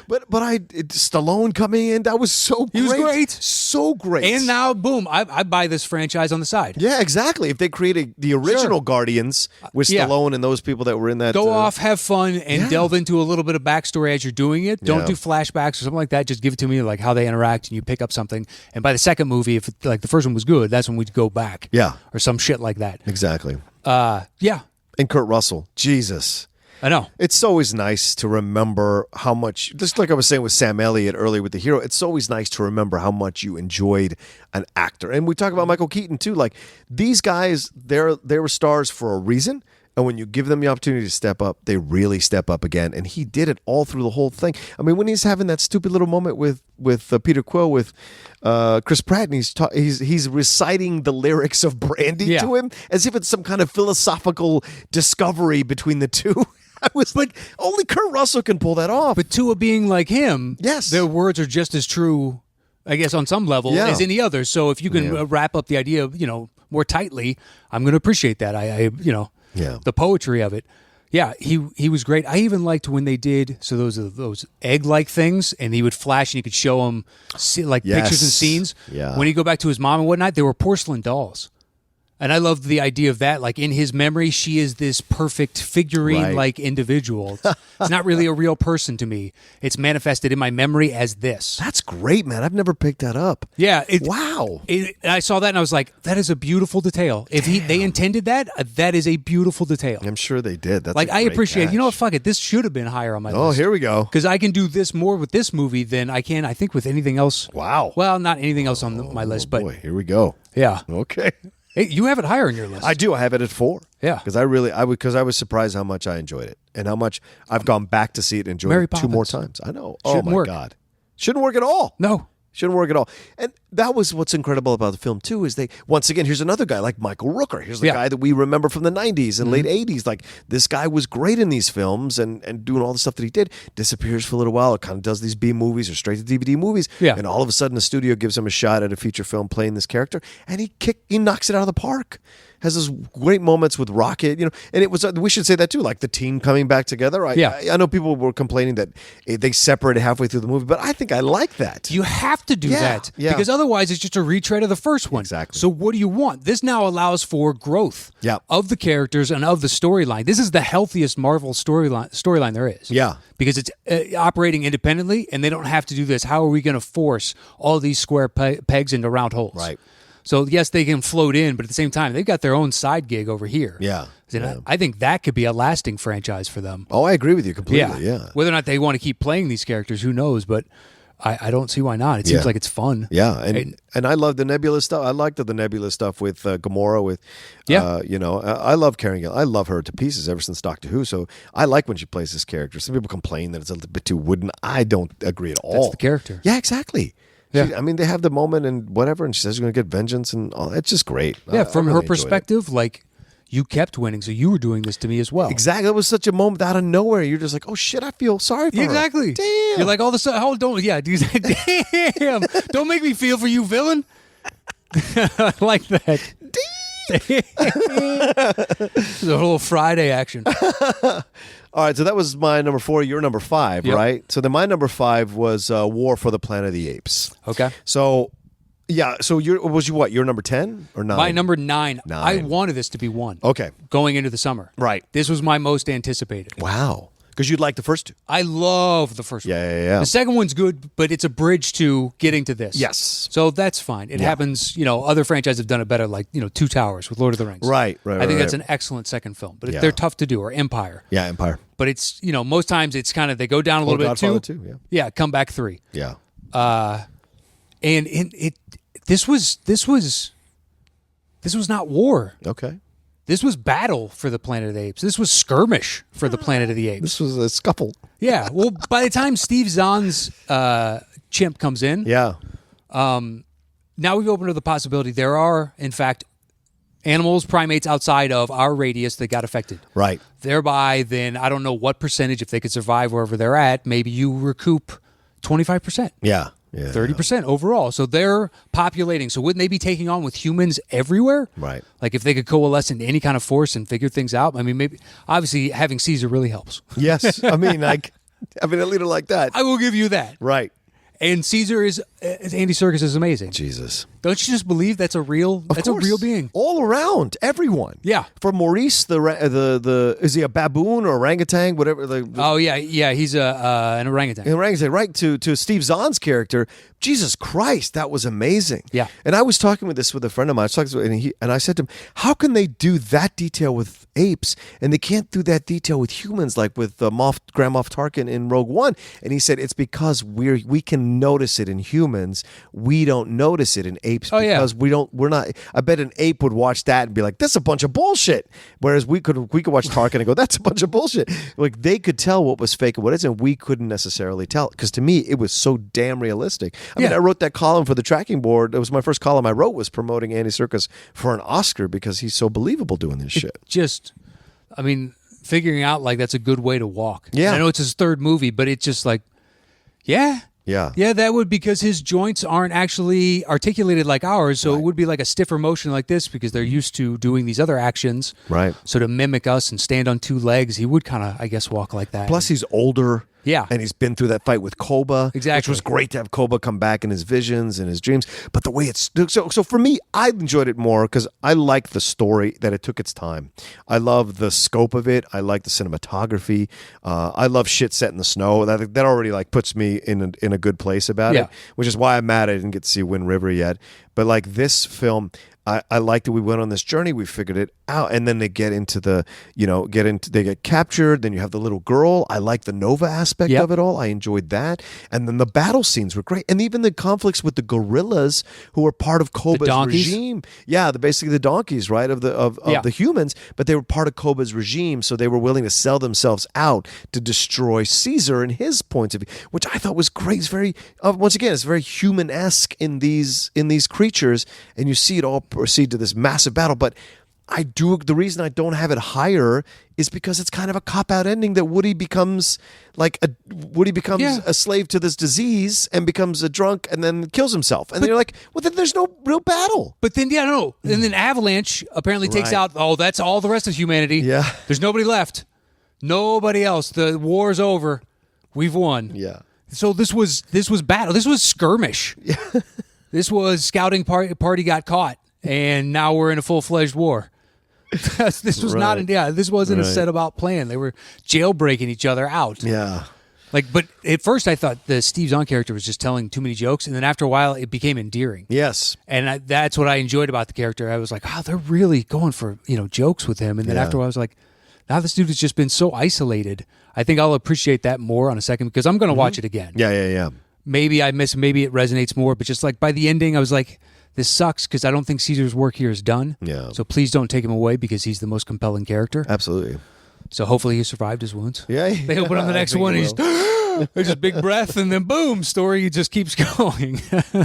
But Stallone coming in, that was so great. He was great. So great. And now, boom, I buy this franchise on the side. Yeah, exactly. If they created the original Guardians with Stallone and those people that were in that. Go off, have fun, and delve into a little bit of backstory as you're doing it. Don't do flashbacks or something like that. Just give it to me, like how they interact, and you pick up something. And by the second movie, if like the first one was good, that's when we'd go back. Yeah. Or some shit like that. Exactly. Yeah. And Kurt Russell. Jesus. I know. It's always nice to remember how much, just like I was saying with Sam Elliott earlier with The Hero, it's always nice to remember how much you enjoyed an actor. And we talk about Michael Keaton too. Like these guys, they were stars for a reason. And when you give them the opportunity to step up, they really step up again. And he did it all through the whole thing. I mean, when he's having that stupid little moment with Peter Quill with Chris Pratt, and he's reciting the lyrics of Brandy to him as if it's some kind of philosophical discovery between the two. I was like, only Kurt Russell can pull that off. But Tua being like him, yes, their words are just as true, I guess, on some level as any other. So if you can wrap up the idea, more tightly, I'm going to appreciate that. The poetry of it. Yeah, he was great. I even liked when they did those egg-like things, and he would flash, and you could show him pictures and scenes. Yeah. When he'd go back to his mom and whatnot, they were porcelain dolls. And I loved the idea of that. Like in his memory, she is this perfect figurine-like individual. It's not really a real person to me. It's manifested in my memory as this. That's great, man. I've never picked that up. Yeah. Wow. I saw that and I was like, that is a beautiful detail. If they intended that, that is a beautiful detail. I'm sure they did. That's like I appreciate. Catch. You know what? Fuck it. This should have been higher on my list. Oh, here we go. Because I can do this more with this movie than I can, I think, with anything else. Wow. Well, not anything else on my list, but boy, here we go. Yeah. Okay. Hey, you have it higher on your list. I do. I have it at 4. Yeah. Because I was surprised how much I enjoyed it and how much I've gone back to see it and enjoyed Mary it 2 more Poppins. times. I know. Shouldn't oh my work. God. Shouldn't work at all. No. Shouldn't work at all. And that was what's incredible about the film, too, is once again, here's another guy like Michael Rooker. Here's the guy that we remember from the 90s and late 80s. Like, this guy was great in these films and doing all the stuff that he did. Disappears for a little while. It kind of does these B movies or straight to DVD movies. Yeah. And all of a sudden, the studio gives him a shot at a feature film playing this character. And he knocks it out of the park. Has those great moments with Rocket, and it was, we should say that too, like the team coming back together. I know people were complaining that they separated halfway through the movie, but I think I like that. You have to do that because otherwise it's just a retread of the first one. Exactly. So what do you want? This now allows for growth of the characters and of the storyline. This is the healthiest Marvel storyline there is. Yeah. Because it's operating independently and they don't have to do this. How are we going to force all these square pegs into round holes? Right. So yes, they can float in, but at the same time, they've got their own side gig over here. Yeah. And Yeah. I think that could be a lasting franchise for them. Oh, I agree with you completely. Yeah. Whether or not they want to keep playing these characters, who knows? But I don't see why not. It seems like it's fun. Yeah, and I love the Nebula stuff. I liked the Nebula stuff with Gamora. With I love Karen Gillan. I love her to pieces ever since Doctor Who. So I like when she plays this character. Some people complain that it's a little bit too wooden. I don't agree at all. That's the character. Yeah, exactly. Yeah. I mean, they have the moment and whatever, and she says she's going to get vengeance, and all. It's just great. Yeah, from I really her enjoyed it. perspective, like, you kept winning, so you were doing this to me as well. Exactly. It was such a moment out of nowhere. You're just like, oh shit, I feel sorry for her. Exactly. Damn. You're like, all of a sudden, damn, don't make me feel for you, villain. I like that. It's a little Friday action. All right, so that was my number 4. Your number 5, Yep. right? So then my number 5 was War for the Planet of the Apes. Okay. So, yeah. So your number 10 or 9? My number 9. 9. I wanted this to be 1. Okay. Going into the summer. Right. This was my most anticipated. Wow. Because you'd like the first 2. I love the first one. Yeah. The second one's good, but it's a bridge to getting to this. Yes. So that's fine. It happens, other franchises have done it better, like, Two Towers with Lord of the Rings. Right. I think that's an excellent second film, but Yeah. they're tough to do, or Empire. Yeah, Empire. But it's, most times it's kind of, they go down a little bit Godfather too. 2, Yeah, come back 3. Yeah. And this was not war. Okay. This was battle for the Planet of the Apes. This was skirmish for the Planet of the Apes. This was a scuffle. Yeah. Well, by the time Steve Zahn's chimp comes in, Yeah. now we've opened up the possibility there are, in fact, animals, primates outside of our radius that got affected. Right. Thereby, then, I don't know what percentage, if they could survive wherever they're at, maybe you recoup 25%. Yeah. 30% overall. So they're populating. So wouldn't they be taking on with humans everywhere? Right. Like if they could coalesce into any kind of force and figure things out. I mean, maybe obviously having Caesar really helps. Yes. I mean, having a leader like that. I will give you that. Right. And Caesar Andy Serkis is amazing. Jesus. Don't you just believe that's a real being? All around, everyone. Yeah. For Maurice, the is he a baboon or orangutan, whatever? Oh yeah, he's an orangutan. An orangutan, right? To Steve Zahn's character, Jesus Christ, that was amazing. Yeah. And I was talking with a friend of mine. And I said to him, how can they do that detail with apes and they can't do that detail with humans, like with Grand Moff Tarkin in Rogue One? And he said it's because we can notice it in humans. We don't notice it in apes because we're not. I bet an ape would watch that and be like, "That's a bunch of bullshit." Whereas we could watch Tarkin and go, "That's a bunch of bullshit." Like they could tell what was fake and what isn't. We couldn't necessarily tell because to me it was so damn realistic. I mean, I wrote that column for the tracking board. It was my first column I wrote was promoting Andy Serkis for an Oscar because he's so believable doing this shit. Figuring out like that's a good way to walk. Yeah. I know it's his third movie, but it's just like, yeah. Yeah. Yeah, that would because his joints aren't actually articulated like ours, so it would be like a stiffer motion like this because they're used to doing these other actions. Right. So to mimic us and stand on 2 legs, he would kind of, I guess, walk like that. Plus, he's older. Yeah. And he's been through that fight with Koba. Exactly. Which was great to have Koba come back in his visions and his dreams. But the way it's... So for me, I enjoyed it more because I like the story, that it took its time. I love the scope of it. I like the cinematography. I love shit set in the snow. That already like puts me in a good place about it, which is why I'm mad I didn't get to see Wind River yet. But like this film... I like that we went on this journey. We figured it out, and then they get into they get captured. Then you have the little girl. I like the Nova aspect of it all. I enjoyed that, and then the battle scenes were great, and even the conflicts with the gorillas who were part of Koba's regime. Yeah, basically the donkeys, right, of the humans, but they were part of Koba's regime, so they were willing to sell themselves out to destroy Caesar and his points of view, which I thought was great. It's very once again, it's very human-esque in these creatures, and you see it all proceed to this massive battle. But the reason I don't have it higher is because it's kind of a cop-out ending that Woody becomes a slave to this disease and becomes a drunk and then kills himself. And then you're like, well, then there's no real battle. But then, and then Avalanche apparently takes out, that's all the rest of humanity. Yeah. There's nobody left. Nobody else. The war's over. We've won. Yeah. So this was battle. This was skirmish. Yeah. This was scouting party got caught. And now we're in a full-fledged war. This was not. This wasn't a set about plan. They were jailbreaking each other out. Yeah. Like, but at first I thought the Steve Zahn character was just telling too many jokes, and then after a while it became endearing. Yes. And that's what I enjoyed about the character. I was like, oh, they're really going for, jokes with him. And then after a while I was like, now this dude has just been so isolated. I think I'll appreciate that more on a second because I'm going to watch it again. Yeah. Maybe I miss, maybe it resonates more, but just like by the ending, I was like, this sucks because I don't think Caesar's work here is done. Yeah. So please don't take him away because he's the most compelling character. Absolutely. So hopefully he survived his wounds. Yeah. They open on the next one. He's there's a big breath, and then boom, story just keeps going.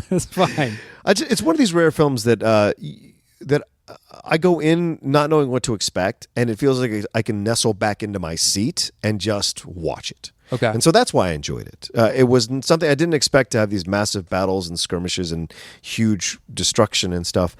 It's fine. It's one of these rare films that that I go in not knowing what to expect, and it feels like I can nestle back into my seat and just watch it. Okay. And so that's why I enjoyed it. It was something I didn't expect to have these massive battles and skirmishes and huge destruction and stuff.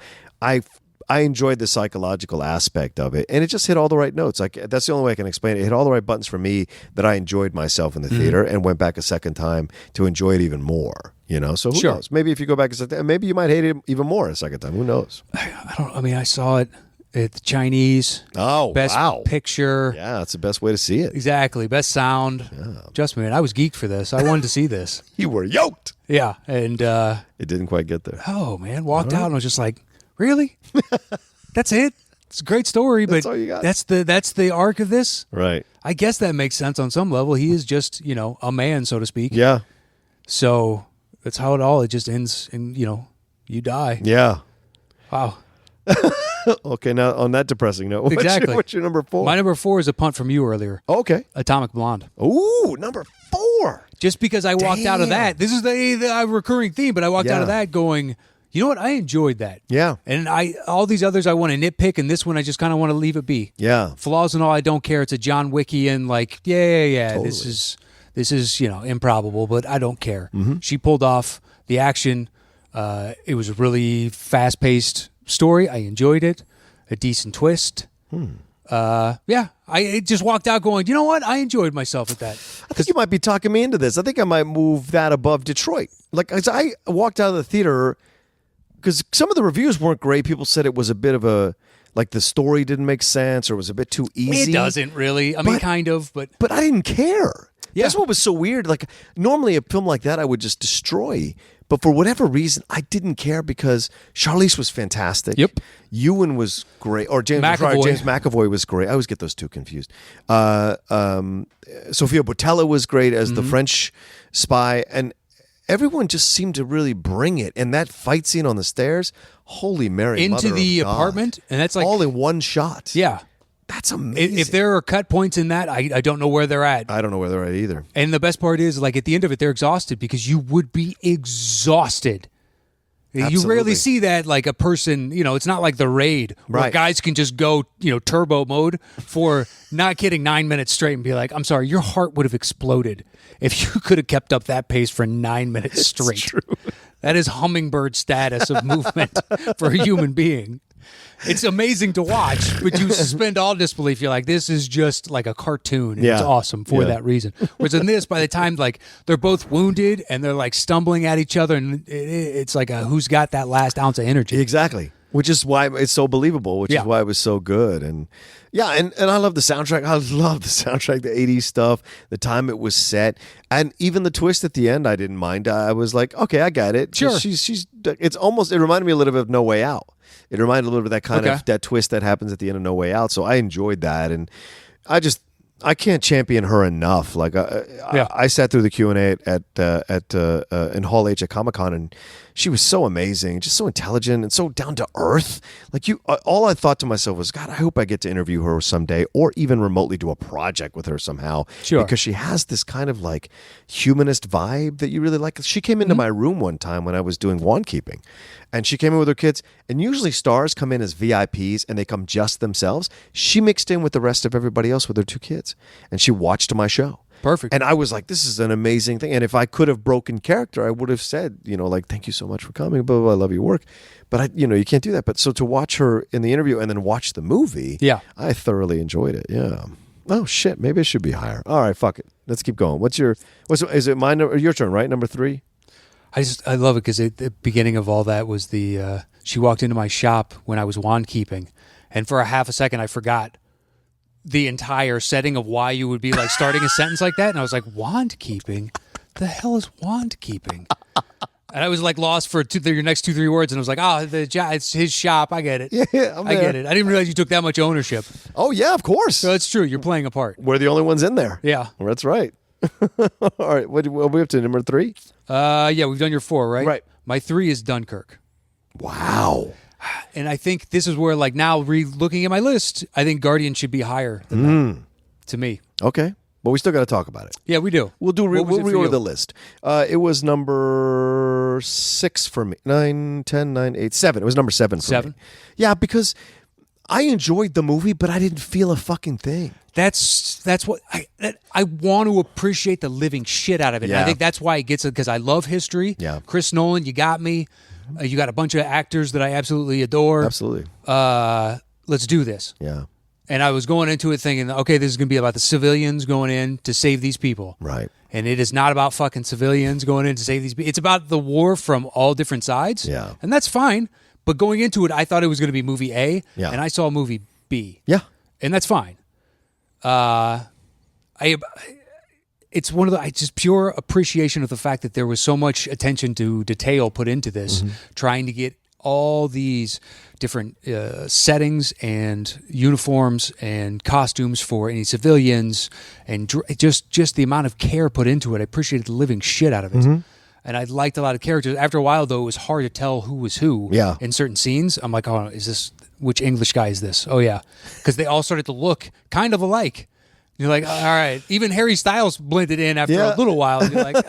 I enjoyed the psychological aspect of it, and it just hit all the right notes. Like that's the only way I can explain it. It hit all the right buttons for me that I enjoyed myself in the theater and went back a second time to enjoy it even more. So who knows? Maybe if you go back a second, maybe you might hate it even more a second time. Who knows? I saw it at the Chinese. Oh, best picture. Yeah, that's the best way to see it. Exactly, best sound. Yeah. Just man, I was geeked for this. I wanted to see this. You were yoked. Yeah, and it didn't quite get there. Oh man, walked out and was just like, really? That's it? It's a great story, but that's all you got. That's the arc of this? Right. I guess that makes sense on some level. He is just, a man, so to speak. Yeah. So that's how it just ends and, you die. Yeah. Wow. Okay, now on that depressing note, what's your number 4? My number 4 is a punt from you earlier. Okay. Atomic Blonde. Ooh, number 4. Just because I walked out of that. This is the recurring theme, but I walked out of that going, you know what? I enjoyed that. Yeah. And all these others I want to nitpick, and this one I just kind of want to leave it be. Yeah. Flaws and all, I don't care. It's a John Wickian, yeah. Totally. This is improbable, but I don't care. Mm-hmm. She pulled off the action. It was a really fast-paced story. I enjoyed it. A decent twist. I just walked out going, you know what? I enjoyed myself at that. I think you might be talking me into this. I think I might move that above Detroit. Like, as I walked out of the theater, because some of the reviews weren't great. People said it was a bit of the story didn't make sense or was a bit too easy. It doesn't really. I mean, kind of, but I didn't care. Yeah. That's what was so weird. Like, normally a film like that I would just destroy. But for whatever reason, I didn't care because Charlize was fantastic. Yep. Ewan was great. Or James McAvoy was great. I always get those two confused. Sofia Boutella was great as the French spy. And everyone just seemed to really bring it. And that fight scene on the stairs, holy Mary, into the apartment. And that's like all in one shot. Yeah. That's amazing. If there are cut points in that, I don't know where they're at. I don't know where they're at either. And the best part is, like, at the end of it, they're exhausted because you would be exhausted. Absolutely. You rarely see that, like, a person, it's not like The Raid where guys can just go, turbo mode for, not kidding, 9 minutes straight and be like, I'm sorry, your heart would have exploded if you could have kept up that pace for 9 minutes straight. It's true. That is hummingbird status of movement for a human being. It's amazing to watch, but you suspend all disbelief. You're like, this is just like a cartoon. And it's awesome for that reason. Whereas in this, by the time like they're both wounded and they're like stumbling at each other, and it's like who's got that last ounce of energy? Exactly. Which is why it's so believable, which is why it was so good. And and I love the soundtrack. I love the soundtrack, the 80s stuff, the time it was set. And even the twist at the end, I didn't mind. I was like, okay, I got it. Sure. It reminded me a little bit of No Way Out. It reminded a little bit of that kind of that twist that happens at the end of No Way Out. So I enjoyed that. And I can't champion her enough. Like I sat through the Q&A in Hall H at Comic-Con, and she was so amazing, just so intelligent and so down to earth. Like all I thought to myself was, God, I hope I get to interview her someday, or even remotely do a project with her somehow. Sure. Because she has this kind of like humanist vibe that you really like. She came into my room one time when I was doing wand keeping, and she came in with her kids. And usually stars come in as VIPs and they come just themselves. She mixed in with the rest of everybody else with her 2 kids, and she watched my show. Perfect. And I was like, this is an amazing thing. And if I could have broken character, I would have said, like, thank you so much for coming, blah, blah, blah, I love your work. But, you can't do that. But so to watch her in the interview and then watch the movie, I thoroughly enjoyed it. Yeah. Oh, shit. Maybe it should be higher. All right, fuck it. Let's keep going. Is it mine or your turn, right? Number 3? I love it because at the beginning of all that was she walked into my shop when I was wand keeping. And for a half a second, I forgot the entire setting of why you would be like starting a sentence like that, and I was like, wand keeping? The hell is wand keeping? And I was like lost for your next 2-3 words, and I was like, oh, it's his shop. I get it. Yeah, I get it. I didn't realize you took that much ownership. Oh yeah, of course. So it's true. You're playing a part. We're the only ones in there. Yeah. Well, that's right. All right, what are we up to? Number 3? Yeah, we've done your 4, right? Right. My 3 is Dunkirk. Wow. And I think this is where, like, now looking at my list, I think Guardian should be higher than that, to me. Okay. But we still got to talk about it. Yeah, we do. We'll What was it for reorder you? the list. It was number 6 for me. 9, 10, 9, 8, 7. It was number 7 for 7? me. Yeah, because I enjoyed the movie, but I didn't feel a fucking thing. That's what I want to appreciate the living shit out of it. And I Yeah. think that's why it gets it, because I love history. Yeah. Chris Nolan, you got me. You got a bunch of actors that I absolutely adore. Absolutely. Let's do this. Yeah. And I was going into it thinking, okay, this is going to be about the civilians going in to save these people. Right. And it is not about fucking civilians going in to save these people. It's about the war from all different sides. Yeah. And that's fine. But going into it, I thought it was going to be movie A. Yeah. And I saw movie B. Yeah. And that's fine. It's one of the just pure appreciation of the fact that there was so much attention to detail put into this, trying to get all these different settings and uniforms and costumes for any civilians, and just the amount of care put into it. I appreciated the living shit out of it. And I liked a lot of characters. After a while, though, it was hard to tell who was who Yeah. in certain scenes. I'm like, oh, which English guy is this? Oh, yeah. Because they all started to look kind of alike. You're like, all right. Even Harry Styles blended in after Yeah. a little while. You're like,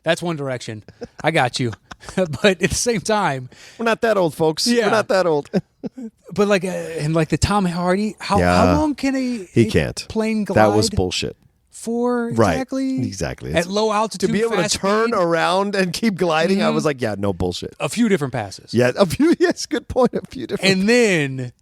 that's One Direction. I got you. But at the same time, We're not that old, folks. Yeah. We're not that old. but like, and like the Tom Hardy, how long can He can't. plane glide? That was bullshit. For Right. exactly? Exactly. At low altitude, To be able to fast turn speed, around and keep gliding, I was like, yeah, no bullshit. a few different passes. Yeah, a few. Yes, good point. A few different. And then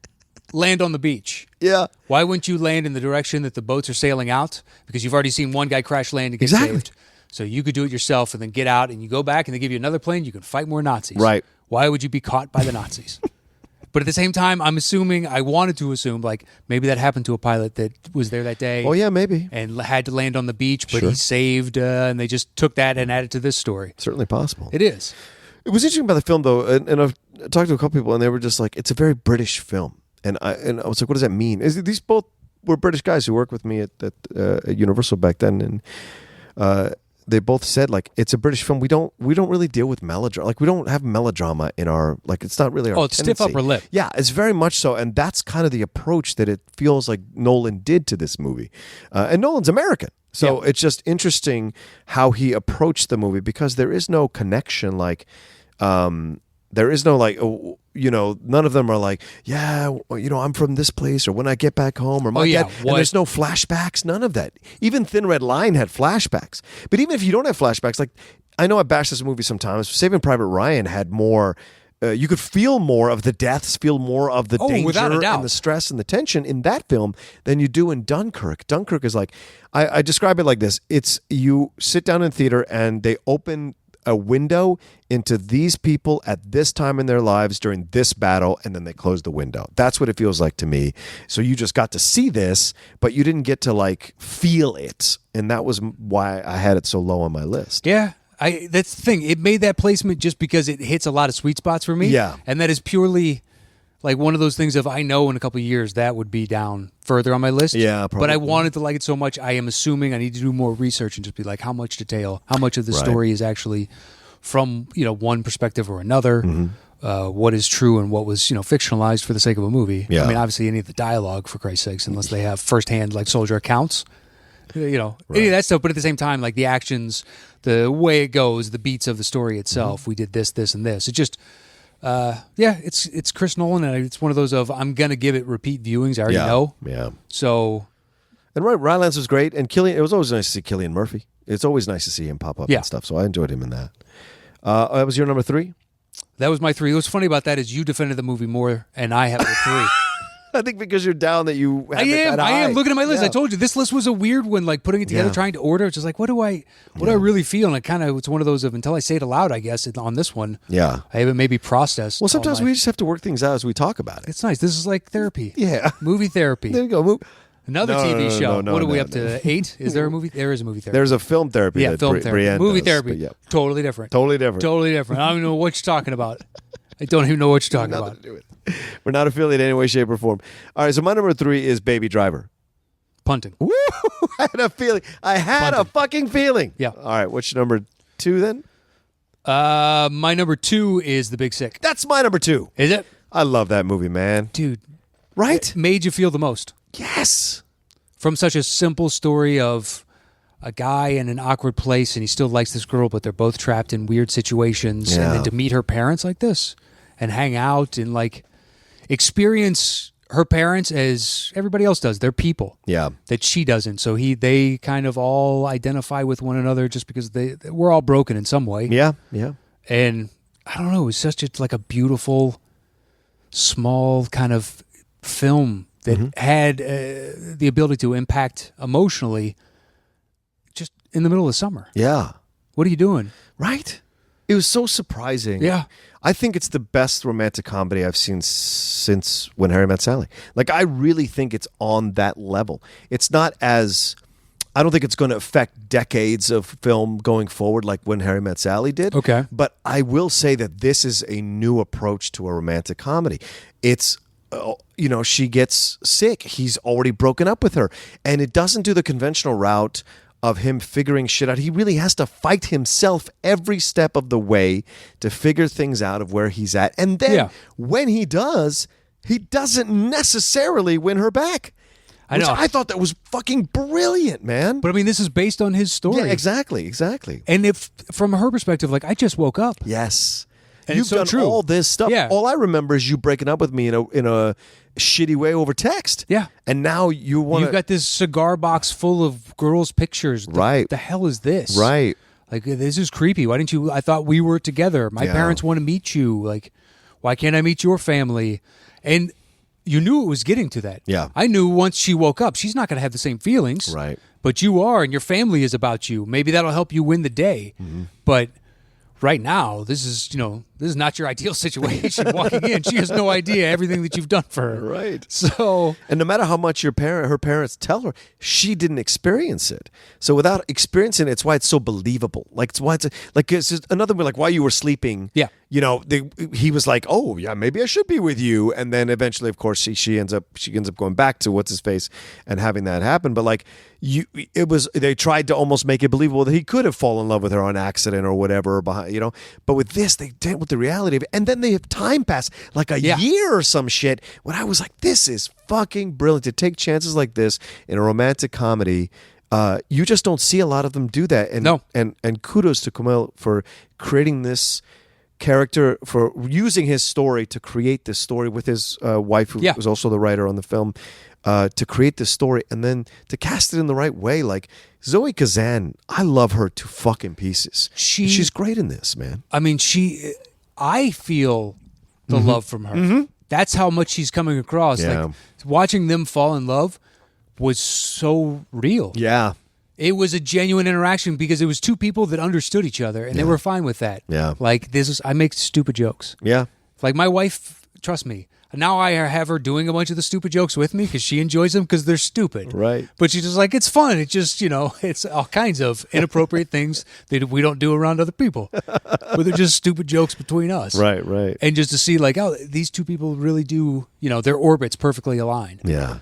land on the beach. yeah, Why wouldn't you land in the direction that the boats are sailing out? Because you've already seen one guy crash land and get Exactly. saved. So you could do it yourself and then get out and you go back and they give you another plane. You can fight more Nazis. Right. Why would you be caught by the Nazis? But at the same time, I wanted to assume, like, maybe that happened to a pilot that was there that day. Oh yeah, maybe. And had to land on the beach, but Sure. he saved, and they just took that and added to this story. Certainly possible. It is. It was interesting about the film, though, and I've talked to a couple people, and they were just like, "It's a very British film," and I was like, "What does that mean?" These both were British guys who worked with me at Universal back then, and they both said, like, it's a British film. We don't really deal with melodrama. Like, we don't have melodrama in our, like, it's not really our It's stiff tendency. upper lip. Yeah, it's very much so, and that's kind of the approach that it feels like Nolan did to this movie. And Nolan's American. So Yeah. it's just interesting how he approached the movie, because there is no connection, like, there is no, like, none of them are like, yeah, I'm from this place, or when I get back home, or my dad. And there's no flashbacks, none of that. Even Thin Red Line had flashbacks. But even if you don't have flashbacks, like, I know I bash this movie sometimes. Saving Private Ryan had more. You could feel more of the deaths, feel more of the danger without a doubt. and the stress and the tension in that film than you do in Dunkirk. Dunkirk is like, I describe it like this. It's, you sit down in theater and they open a window into these people at this time in their lives during this battle, and then they close the window. That's what it feels like to me. So you just got to see this, but you didn't get to, like, feel it. And that was why I had it so low on my list. Yeah. That's the thing. It made that placement just because it hits a lot of sweet spots for me. Yeah. And that is purely like one of those things of, I know in a couple of years that would be down further on my list. Yeah, But probably. I wanted to like it so much, I am assuming I need to do more research and just be like, how much detail, how much of the Right. story is actually from, one perspective or another. Mm-hmm. What is true and what was, fictionalized for the sake of a movie. Yeah. I mean, obviously any of the dialogue, for Christ's sakes, unless they have firsthand, like, soldier accounts. Any of that stuff, but at the same time, like, the actions, the way it goes, the beats of the story itself, Mm-hmm. we did this, this, and this. It just, it's Chris Nolan, and it's one of those of, I'm gonna give it repeat viewings. I already know, Yeah. so And Rylance was great, and Cillian. It was always nice to see Cillian Murphy. It's always nice to see him pop up Yeah. and stuff. So I enjoyed him in that. That was your number 3. that was my 3. What's funny about that is you defended the movie more, and I have it at 3. I think because you're down that you. Have I it am. that I am high. looking at my list. Yeah. I told you this list was a weird one. Like putting it together, Yeah. trying to order. It's just like, what do I really feel? And it's one of those of, until I say it aloud, I guess on this one, Yeah. I haven't maybe processed. Well, sometimes all my- we just have to work things out as we talk about it. It's nice. This is like therapy. Yeah. Movie therapy. There you go. Another No, TV no, show. no, no, What are we no, up to? 8? Is there a movie? There is a movie therapy. There's a film therapy. Yeah, that film therapy. Brienne Movie does, therapy. but yeah. Totally different. Totally different. Totally different. I don't even know what you're talking about. I don't even know what you're talking Nothing about. to do with it. We're not affiliated in any way, shape, or form. All right, so my number 3 is Baby Driver. Punting. Woo! I had a feeling. I had a fucking feeling. Yeah. All right, what's your number 2 then? My number 2 is The Big Sick. That's my number 2. Is it? I love that movie, man. Dude. Right? Made you feel the most. Yes. From such a simple story of a guy in an awkward place and he still likes this girl, but they're both trapped in weird situations. Yeah. And then to meet her parents like this and hang out and like experience her parents as everybody else does. They're people. Yeah. That she doesn't. So they kind of all identify with one another just because we're all broken in some way. Yeah. Yeah. And I don't know, it was such a beautiful, small kind of film that had the ability to impact emotionally just in the middle of summer. Yeah. What are you doing? Right? It was so surprising. Yeah. I think it's the best romantic comedy I've seen since When Harry Met Sally. Like, I really think it's on that level. It's not as... I don't think it's going to affect decades of film going forward like When Harry Met Sally did. Okay. But I will say that this is a new approach to a romantic comedy. It's... she gets sick. He's already broken up with her. And it doesn't do the conventional route of him figuring shit out. He really has to fight himself every step of the way to figure things out of where he's at. And then when he does, he doesn't necessarily win her back. I know. I thought that was fucking brilliant, man. But I mean, this is based on his story. Yeah, exactly. And if from her perspective, like, I just woke up. Yes. And You've it's so done true. all this stuff. Yeah. All I remember is you breaking up with me in a shitty way over text. Yeah. And now you want You've got this cigar box full of girls' pictures. Right. The hell is this? Right. Like, this is creepy. Why didn't you? I thought we were together. My parents want to meet you. Like, why can't I meet your family? And you knew it was getting to that. Yeah. I knew once she woke up, she's not going to have the same feelings. Right. But you are, and your family is about you. Maybe that'll help you win the day. But right now, this is not your ideal situation. Walking in, she has no idea everything that you've done for her. Right. So, and no matter how much her parents tell her, she didn't experience it. So without experiencing it, it's why it's so believable. Like, it's why it's just another way. Like, while you were sleeping, Yeah. He was like, "Oh, yeah, maybe I should be with you." And then eventually, of course, she ends up going back to what's his face and having that happen. But like, they tried to almost make it believable that he could have fallen in love with her on accident or whatever behind, But with this, they dealt with the reality of it, and then they have time pass like a year or some shit. When I was like, "This is fucking brilliant to take chances like this in a romantic comedy." You just don't see a lot of them do that. And No. and kudos to Kumail for creating this character, for using his story to create this story with his wife, who was also the writer on the film, to create this story and then to cast it in the right way. Like, Zoe Kazan, I love her to fucking pieces. She's great in this, man. I mean, I feel the love from her. That's how much she's coming across. Yeah. Like, watching them fall in love was so real. Yeah. It was a genuine interaction because it was two people that understood each other and they were fine with that. Yeah. Like, I make stupid jokes. Yeah. Like, my wife, trust me, now I have her doing a bunch of the stupid jokes with me because she enjoys them because they're stupid. Right. But she's just like, it's fun. It's just, it's all kinds of inappropriate things that we don't do around other people. But they're just stupid jokes between us. Right. And just to see, like, oh, these two people really do, their orbits perfectly align. Yeah.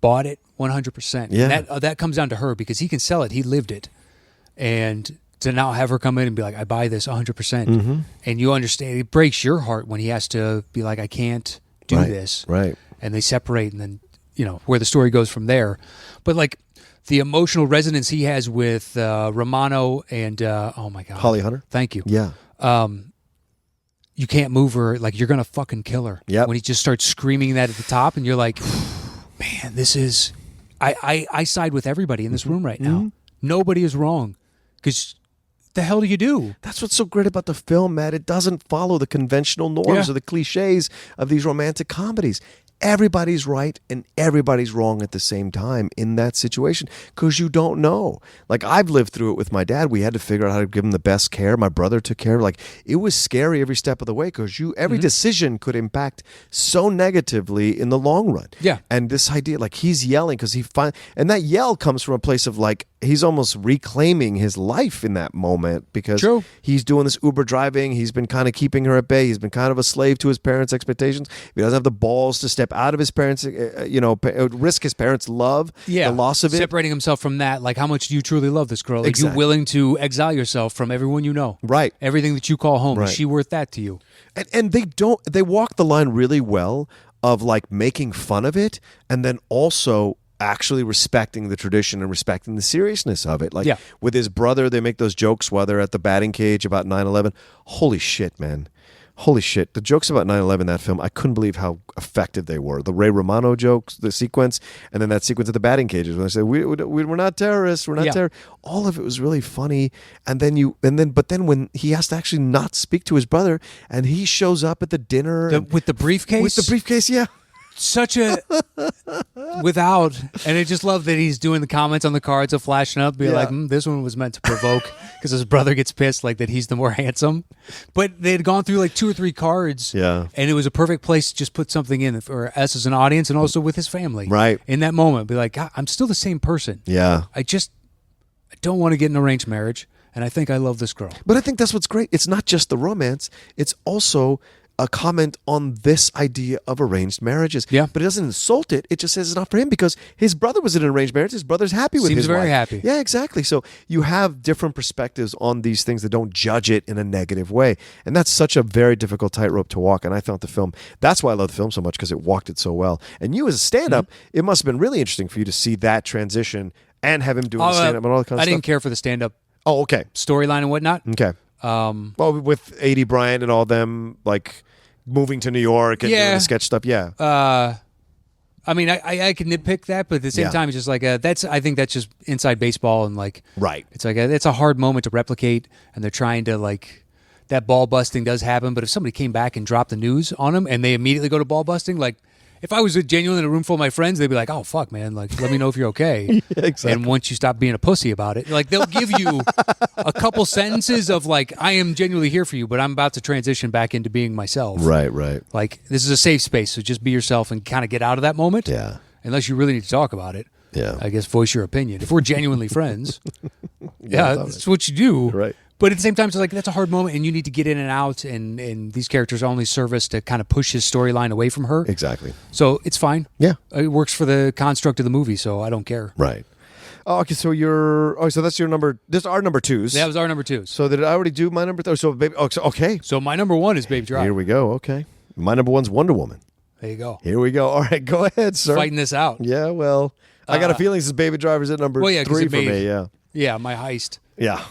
Bought it 100%. Yeah. And that comes down to her because he can sell it. He lived it. And to now have her come in and be like, I buy this 100%. And you understand, it breaks your heart when he has to be like, I can't do this. Right. And they separate and then, where the story goes from there. But like the emotional resonance he has with Romano and, oh my God. Holly Hunter. Thank you. Yeah. You can't move her. Like, you're going to fucking kill her. Yep. When he just starts screaming that at the top and you're like, man, this is... I side with everybody in this room right now. Nobody is wrong. Because the hell do you do? That's what's so great about the film, Matt. It doesn't follow the conventional norms or the cliches of these romantic comedies. everybody's right and everybody's wrong at the same time in that situation because you don't know. Like, I've lived through it with my dad. We had to figure out how to give him the best care. My brother took care. Like, it was scary every step of the way because every decision could impact so negatively in the long run. Yeah. And this idea, like, he's yelling because and that yell comes from a place of, like, he's almost reclaiming his life in that moment because True. he's doing this Uber driving. He's been kind of keeping her at bay. He's been kind of a slave to his parents' expectations. He doesn't have the balls to step out of his parents, risk his parents' love, the loss of it. Separating himself from that, like, how much do you truly love this girl? Like, Exactly. you're willing to exile yourself from everyone you know. Right. Everything that you call home. Right. Is she worth that to you? And they walk the line really well of, like, making fun of it and then also actually respecting the tradition and respecting the seriousness of it. Like, with his brother, they make those jokes while they're at the batting cage about 9/11. Holy shit, man. Holy shit. The jokes about 9/11 in that film, I couldn't believe how effective they were. The Ray Romano jokes, the sequence, and then that sequence at the batting cages when they say, we're not terrorists, we're not terrorists. All of it was really funny. But then when he has to actually not speak to his brother and he shows up at the dinner. With the briefcase? With the briefcase, yeah. Such a and I just love that he's doing the comments on the cards of flashing up, be like, this one was meant to provoke because his brother gets pissed, like that he's the more handsome. But they had gone through like 2 or 3 cards, and it was a perfect place to just put something in for us as an audience and also with his family, right? In that moment, be like, God, I'm still the same person. Yeah, I don't want to get an arranged marriage, and I think I love this girl. But I think that's what's great. It's not just the romance; it's also a comment on this idea of arranged marriages. Yeah. But it doesn't insult it. It just says it's not for him because his brother was in an arranged marriage. His brother's happy with his wife. Seems very happy. Yeah, exactly. So you have different perspectives on these things that don't judge it in a negative way. And that's such a very difficult tightrope to walk. And I thought the film, that's why I love the film so much because it walked it so well. And you as a stand-up, it must have been really interesting for you to see that transition and have him doing the stand-up and all that kind of stuff. I didn't care for the stand-up storyline and whatnot. Okay. Well, with A.D. Bryant and all them, like, moving to New York and doing the sketch stuff, I mean, I can nitpick that, but at the same time, it's just like I think that's just inside baseball, and like, right. It's like it's a hard moment to replicate, and they're trying to, like, that ball busting does happen. But if somebody came back and dropped the news on them, and they immediately go to ball busting, like, if I was genuinely in a room full of my friends, they'd be like, "Oh fuck, man! Like, let me know if you're okay." Exactly. And once you stop being a pussy about it, like, they'll give you a couple sentences of like, "I am genuinely here for you, but I'm about to transition back into being myself." Right. Like, this is a safe space, so just be yourself and kind of get out of that moment. Yeah. Unless you really need to talk about it. Yeah. I guess voice your opinion. If we're genuinely friends, that's what you do. Right. But at the same time, it's like, that's a hard moment, and you need to get in and out, and these characters only serve us to kind of push his storyline away from her. Exactly. So it's fine. Yeah. It works for the construct of the movie, so I don't care. Right. Oh, okay, so so that's your number. This is our number 2s. That was our number 2s. So did I already do my number 3? So baby. Oh, okay. So my number 1 is Baby Driver. Here we go. Okay. My number 1's Wonder Woman. There you go. Here we go. All right, go ahead, sir. Fighting this out. Yeah. Well, I got a feeling this Baby Driver's at number 3 for me. Yeah. Yeah, my heist. Yeah.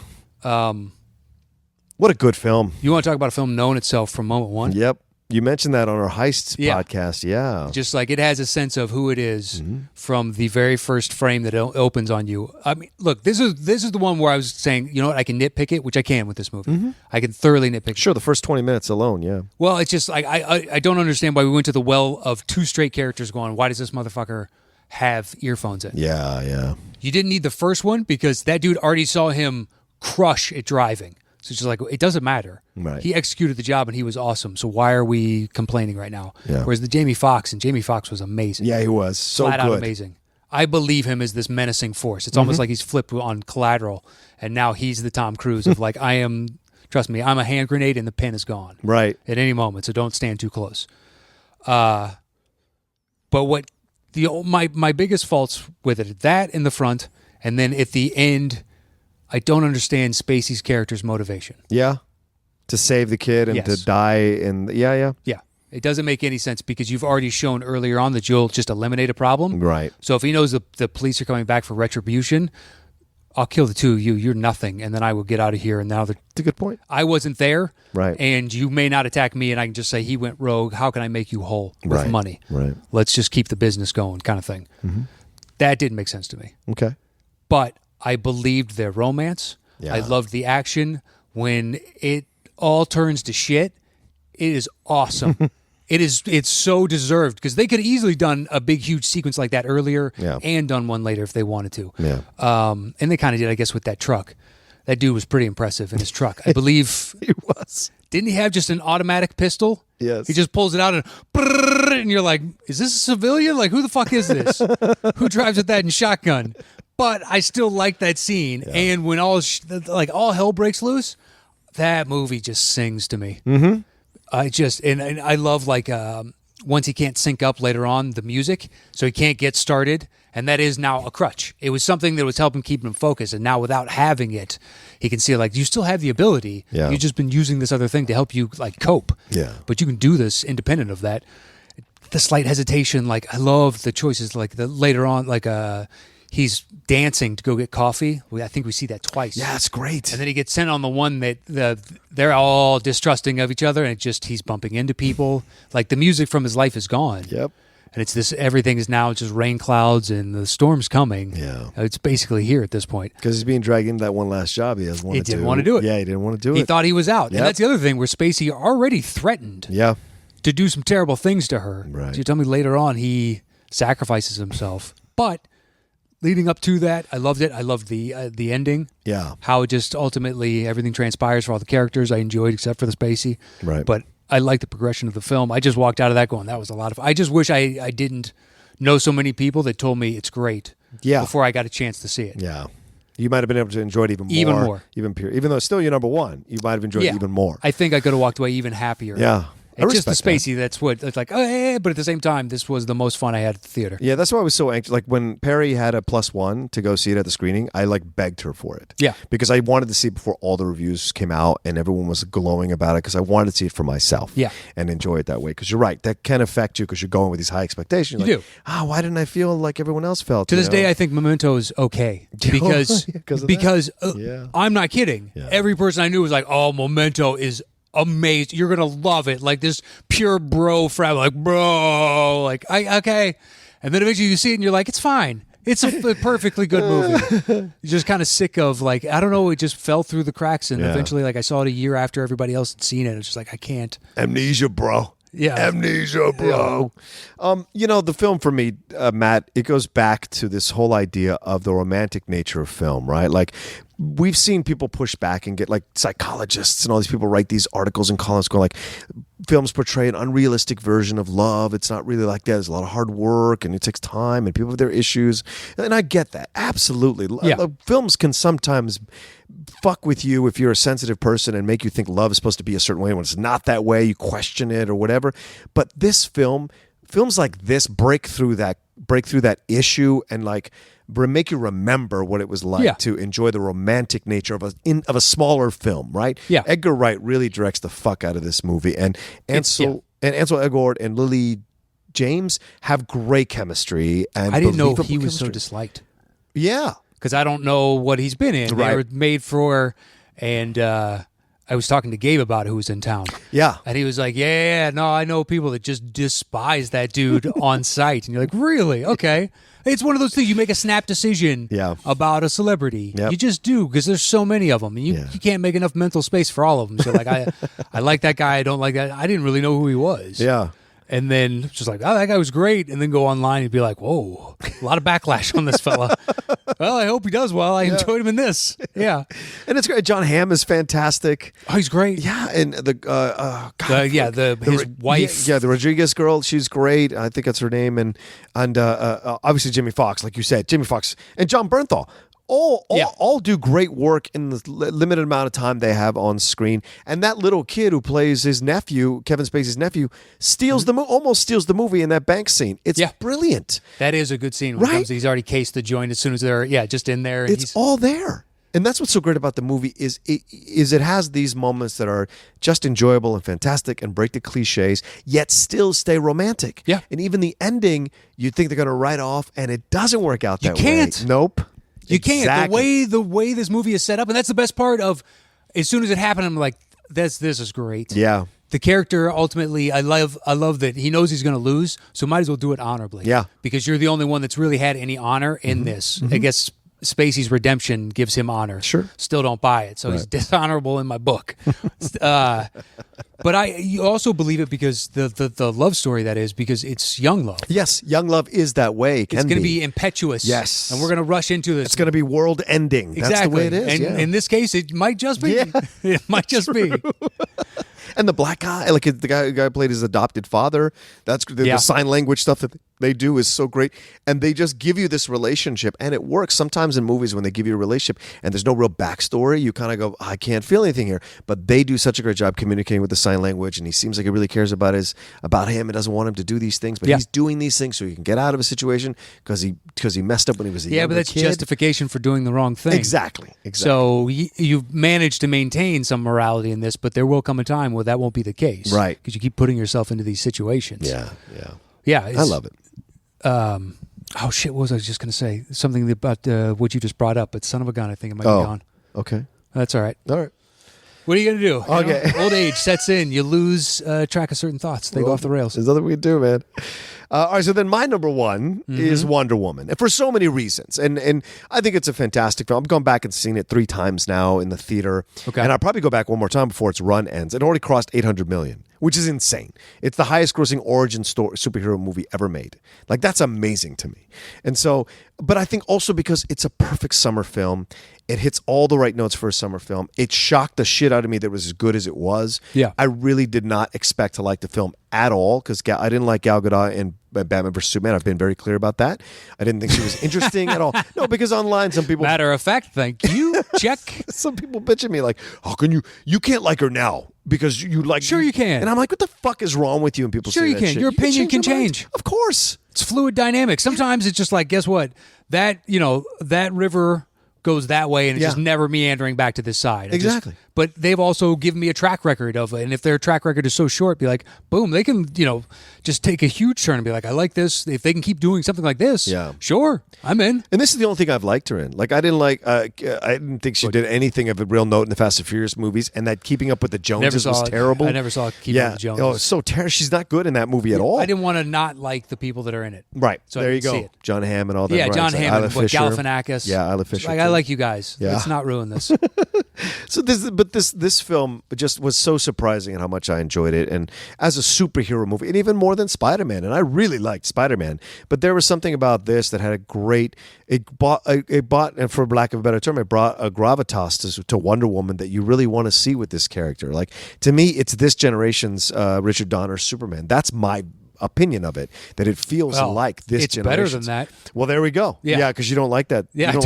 What a good film. You want to talk about a film known itself from moment one? Yep. You mentioned that on our Heists podcast. Yeah. Just like it has a sense of who it is from the very first frame that it opens on you. I mean, look, this is the one where I was saying, you know what, I can nitpick it, which I can with this movie. I can thoroughly nitpick it. Sure, the first 20 minutes alone, yeah. Well, it's just like I don't understand why we went to the well of 2 straight characters going, why does this motherfucker have earphones in? Yeah. You didn't need the first one because that dude already saw him crush at driving. So it's just like, it doesn't matter. Right. He executed the job and he was awesome. So why are we complaining right now? Yeah. Whereas the Jamie Foxx was amazing. Yeah, he was. So Flat good. out amazing. I believe him as this menacing force. It's almost like he's flipped on Collateral, and now he's the Tom Cruise of like, trust me, I'm a hand grenade and the pin is gone. Right. At any moment, so don't stand too close. But what my biggest faults with it, that in the front, and then at the end, I don't understand Spacey's character's motivation. Yeah. To save the kid and to die. Yeah. It doesn't make any sense because you've already shown earlier on that you'll just eliminate a problem. Right. So if he knows the police are coming back for retribution, I'll kill the two of you. You're nothing. And then I will get out of here. And now that's a good point. I wasn't there. Right. And you may not attack me. And I can just say he went rogue. How can I make you whole with money? Right. Let's just keep the business going kind of thing. That didn't make sense to me. Okay. But I believed their romance. Yeah. I loved the action. When it all turns to shit, it is awesome. It's so deserved because they could have easily done a big, huge sequence like that earlier Yeah. and done one later if they wanted to. Yeah. And they kind of did, I guess, with that truck. That dude was pretty impressive in his truck. I believe. He was. Didn't he have just an automatic pistol? Yes. He just pulls it out and you're like, is this a civilian? Like, who the fuck is this? Who drives with that in shotgun? But I still like that scene. Yeah. And when all hell breaks loose, that movie just sings to me. Mm-hmm. And I love once he can't sync up later on the music, so he can't get started. And that is now a crutch. It was something that was helping keep him focused. And now without having it, he can see you still have the ability. Yeah. You've just been using this other thing to help you cope. Yeah. But you can do this independent of that. The slight hesitation, I love the choices, later on, he's dancing to go get coffee. I think we see that twice. Yeah, it's great. And then he gets sent on the one that they're all distrusting of each other, and he's bumping into people. The music from his life is gone. Yep. And it's this, everything is now just rain clouds and the storm's coming. Yeah. It's basically here at this point. Because he's being dragged into that one last job he has wanted to. He didn't want to do it. Yeah, he didn't want to do it. He thought he was out. Yep. And that's the other thing where Spacey already threatened to do some terrible things to her. Right. So you tell me later on he sacrifices himself. But leading up to that, I loved it. I loved the ending. Yeah. How it just ultimately everything transpires for all the characters I enjoyed except for the Spacey. Right. But I like the progression of the film. I just walked out of that going, that was a lot of... I just wish I didn't know so many people that told me it's great before I got a chance to see it. Yeah. You might have been able to enjoy it even more. Even though it's still your number one, you might have enjoyed it even more. I think I could have walked away even happier. Yeah. It's just the Spacey, that's what, it's but at the same time, this was the most fun I had at the theater. Yeah, that's why I was so anxious. When Perry had a +1 to go see it at the screening, I begged her for it. Yeah. Because I wanted to see it before all the reviews came out and everyone was glowing about it because I wanted to see it for myself. Yeah. And enjoy it that way. Because you're right, that can affect you because you're going with these high expectations. You do. Why didn't I feel like everyone else felt? To this day, I think Memento is okay. Because I'm not kidding. Yeah. Every person I knew was like, oh, Memento is amazing. You're gonna love it. This pure bro frat, bro. Okay. And then eventually you see it and you're like, it's fine. It's a perfectly good movie. You're just kind of sick of I don't know, it just fell through the cracks and eventually I saw it a year after everybody else had seen it. It's just I can't. Amnesia, bro. Yeah. Amnesia, bro. Yeah. The film for me, Matt, it goes back to this whole idea of the romantic nature of film, right? We've seen people push back and get psychologists and all these people write these articles and columns going films portray an unrealistic version of love. It's not really like that. There's a lot of hard work and it takes time and people have their issues. And I get that. Absolutely. Yeah. Films can sometimes fuck with you if you're a sensitive person and make you think love is supposed to be a certain way when it's not that way. You question it or whatever. But this films like this break through that issue and make you remember what it was like to enjoy the romantic nature of a smaller film, right? Yeah. Edgar Wright really directs the fuck out of this movie, and Ansel Elgort and Lily James have great chemistry. And I didn't know he was so disliked. Yeah, because I don't know what he's been in. Right. They were made for, and I was talking to Gabe about it, who was in town. Yeah. And he was like, no, I know people that just despise that dude on sight. And you're like, really? Okay. It's one of those things, you make a snap decision about a celebrity. Yep. You just do, because there's so many of them. And you can't make enough mental space for all of them. So I like that guy, I don't like that. I didn't really know who he was. Yeah. And then just oh, that guy was great. And then go online and be like, whoa, a lot of backlash on this fella. Well, I hope he does well. I enjoyed him in this. Yeah. And it's great. John Hamm is fantastic. Oh, he's great. Yeah. And his wife. Yeah, the Rodriguez girl, she's great. I think that's her name. And obviously Jimmy Fox, like you said, Jimmy Fox and John Bernthal. All do great work in the limited amount of time they have on screen. And that little kid who plays his nephew, Kevin Spacey's nephew, almost steals the movie in that bank scene. It's brilliant. That is a good scene. When he's already cased the joint as soon as they're just in there. And it's all there. And that's what's so great about the movie is it has these moments that are just enjoyable and fantastic and break the cliches, yet still stay romantic. Yeah. And even the ending, you'd think they're going to write off, and it doesn't work out that way. You can't. Nope. You can't. The way this movie is set up, and that's the best part of. As soon as it happened, I'm like, this is great. Yeah. The character ultimately, I love that he knows he's going to lose, so might as well do it honorably. Yeah. Because you're the only one that's really had any honor in this. I guess Spacey's redemption gives him honor. Sure. Still don't buy it, so he's dishonorable in my book. But you also believe it because the love story that is because it's young love. Yes, young love is that way. It's going to be impetuous. Yes. And we're going to rush into this. It's going to be world ending. Exactly. That's the way it is. And in this case, it might just be. Yeah. It might just be. And the black guy, like the guy who played his adopted father, that's the sign language stuff that they do is so great. And they just give you this relationship, and it works. Sometimes in movies when they give you a relationship and there's no real backstory, you kind of go, I can't feel anything here. But they do such a great job communicating with the sign language, and he seems like he really cares about him and doesn't want him to do these things, but he's doing these things so he can get out of a situation because he messed up when he was a younger kid. Yeah, but that's justification for doing the wrong thing. Exactly. So you've managed to maintain some morality in this, but there will come a time where that won't be the case. Right. Because you keep putting yourself into these situations. Yeah. I love it. Oh, shit, what was I just going to say? Something about what you just brought up, but son of a gun, I think it might be gone. Okay. That's all right. All right. What are you going to do? Okay. You know, old age sets in. You lose track of certain thoughts. They go off the rails. There's nothing we can do, man. All right, so then my number one is Wonder Woman, and for so many reasons. And I think it's a fantastic film. I've gone back and seen it 3 times now in the theater. Okay. And I'll probably go back one more time before its run ends. It already crossed 800 million, which is insane. It's the highest grossing origin story superhero movie ever made. Like, that's amazing to me. And so, but I think also because it's a perfect summer film, it hits all the right notes for a summer film. It shocked the shit out of me that it was as good as it was. Yeah. I really did not expect to like the film at all because I didn't like Gal Gadot in Batman vs. Superman. I've been very clear about that. I didn't think she was interesting at all. No, because online some people... Matter of fact, thank you. Check. Some people bitch at me like, how can you can't like her now because you like... Sure you can. And I'm like, what the fuck is wrong with you? And people Sure say you that can. shit. Your opinion can your mind. change. Of course. It's fluid dynamics. Sometimes it's just like, guess what? That river goes that way and it's just never meandering back to this side. Exactly. But they've also given me a track record of it. And if their track record is so short, be like, boom, they can, just take a huge turn and be like, I like this. If they can keep doing something like this, sure, I'm in. And this is the only thing I've liked her in. Like, I didn't think she did anything of a real note in the Fast and Furious movies, and that Keeping Up with the Joneses was terrible. I never saw Keeping Up with the Joneses. Oh, it's so terrible. She's not good in that movie at all. I didn't want to not like the people that are in it. Right. So there I you didn't go. see it. John Hamm and all that. Yeah, right. John Hamm and Galifianakis. Galifianakis. Yeah, Isla Fisher. Like, I like you guys. Yeah. Let's not ruin this. So this film just was so surprising in how much I enjoyed it, and as a superhero movie, and even more than Spider-Man. And I really liked Spider-Man, but there was something about this that had a great. It brought, and for lack of a better term, it brought a gravitas to Wonder Woman that you really want to see with this character. Like, to me, it's this generation's Richard Donner's Superman. That's my opinion of it, that it feels like this it's generation. Better than that. Well, there we go. Yeah, because you don't like that. Yeah, you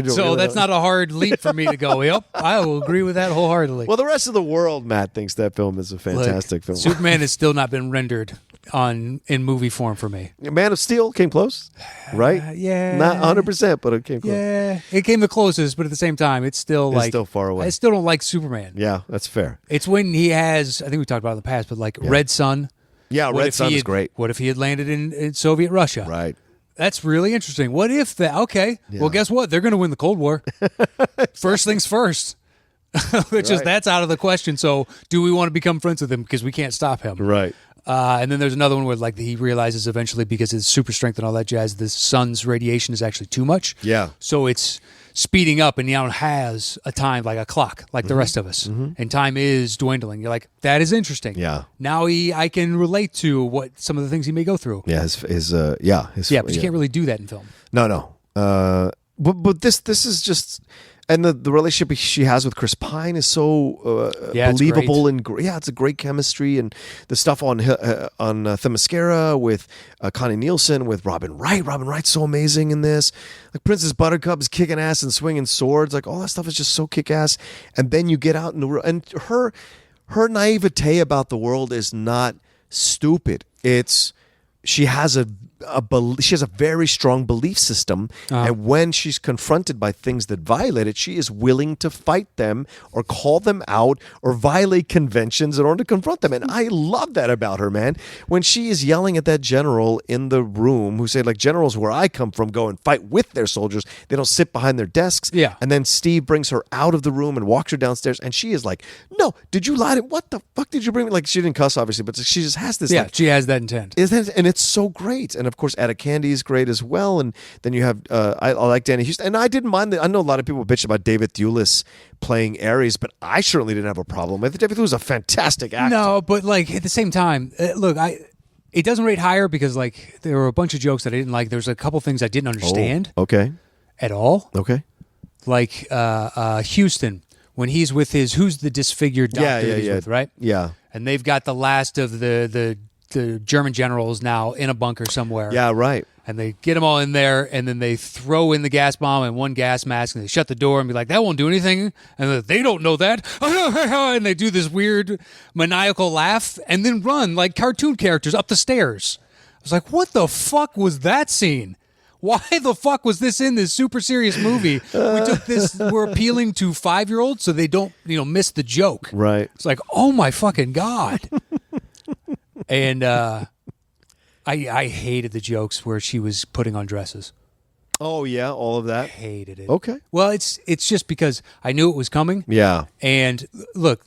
don't. So that's not a hard leap for me to go, yep, I will agree with that wholeheartedly. Well, the rest of the world, Matt, thinks that film is a fantastic film. Superman has still not been rendered in movie form for me. Man of Steel came close, right? Yeah. Not 100%, but it came close. Yeah, it came the closest, but at the same time, it's still still far away. I still don't like Superman. Yeah, that's fair. It's when he has, I think we talked about it in the past, but like Red Sun. Yeah, Red Sun is great. What if he had landed in Soviet Russia? Right. That's really interesting. What if that? Okay. Yeah. Well, guess what? They're going to win the Cold War. First things first. That's out of the question. So, do we want to become friends with him because we can't stop him? Right. And then there's another one where like he realizes eventually because his super strength and all that jazz, the sun's radiation is actually too much. Yeah. So it's speeding up, and he now has a time like a clock, like the rest of us, and time is dwindling. You're like, that is interesting. Yeah. Now I can relate to what some of the things he may go through. Yeah. But you can't really do that in film. No. But this is just. And the relationship she has with Chris Pine is so believable and it's a great chemistry, and the stuff on Themyscira with Connie Nielsen, with Robin Wright. Robin Wright's so amazing in this. Like Princess Buttercup is kicking ass and swinging swords. Like all that stuff is just so kick ass. And then you get out in the world, and her naivete about the world is not stupid. She has a very strong belief system, and when she's confronted by things that violate it, she is willing to fight them or call them out or violate conventions in order to confront them. And I love that about her, man. When she is yelling at that general in the room who said, like, generals where I come from go and fight with their soldiers. They don't sit behind their desks. Yeah. And then Steve brings her out of the room and walks her downstairs, and she is like, no, did you lie to what the fuck did you bring me? Like, she didn't cuss, obviously, but she just has this. Yeah, she has that intent. And it's so great. And of course, Etta Candy is great as well. And then you have I like Danny Houston, and I didn't mind that. I know a lot of people bitch about David Thewlis playing Ares, but I certainly didn't have a problem with it. David Thewlis was a fantastic actor. No, but like at the same time, look, it doesn't rate higher because like there were a bunch of jokes that I didn't like. There's a couple things I didn't understand. Okay. At all. Okay. Like Houston when he's with who's the disfigured doctor that he's with, right? Yeah. And they've got the last of the German generals now in a bunker somewhere. Yeah, right. And they get them all in there, and then they throw in the gas bomb and one gas mask, and they shut the door and be like, that won't do anything. And they don't know that. And they do this weird maniacal laugh and then run like cartoon characters up the stairs. I was like, what the fuck was that scene? Why the fuck was this in this super serious movie? We took this, we're appealing to 5-year-olds so they don't, miss the joke. Right. It's like, oh my fucking God. And I hated the jokes where she was putting on dresses. Oh, yeah, all of that. Hated it. Okay. Well, it's just because I knew it was coming. Yeah. And look,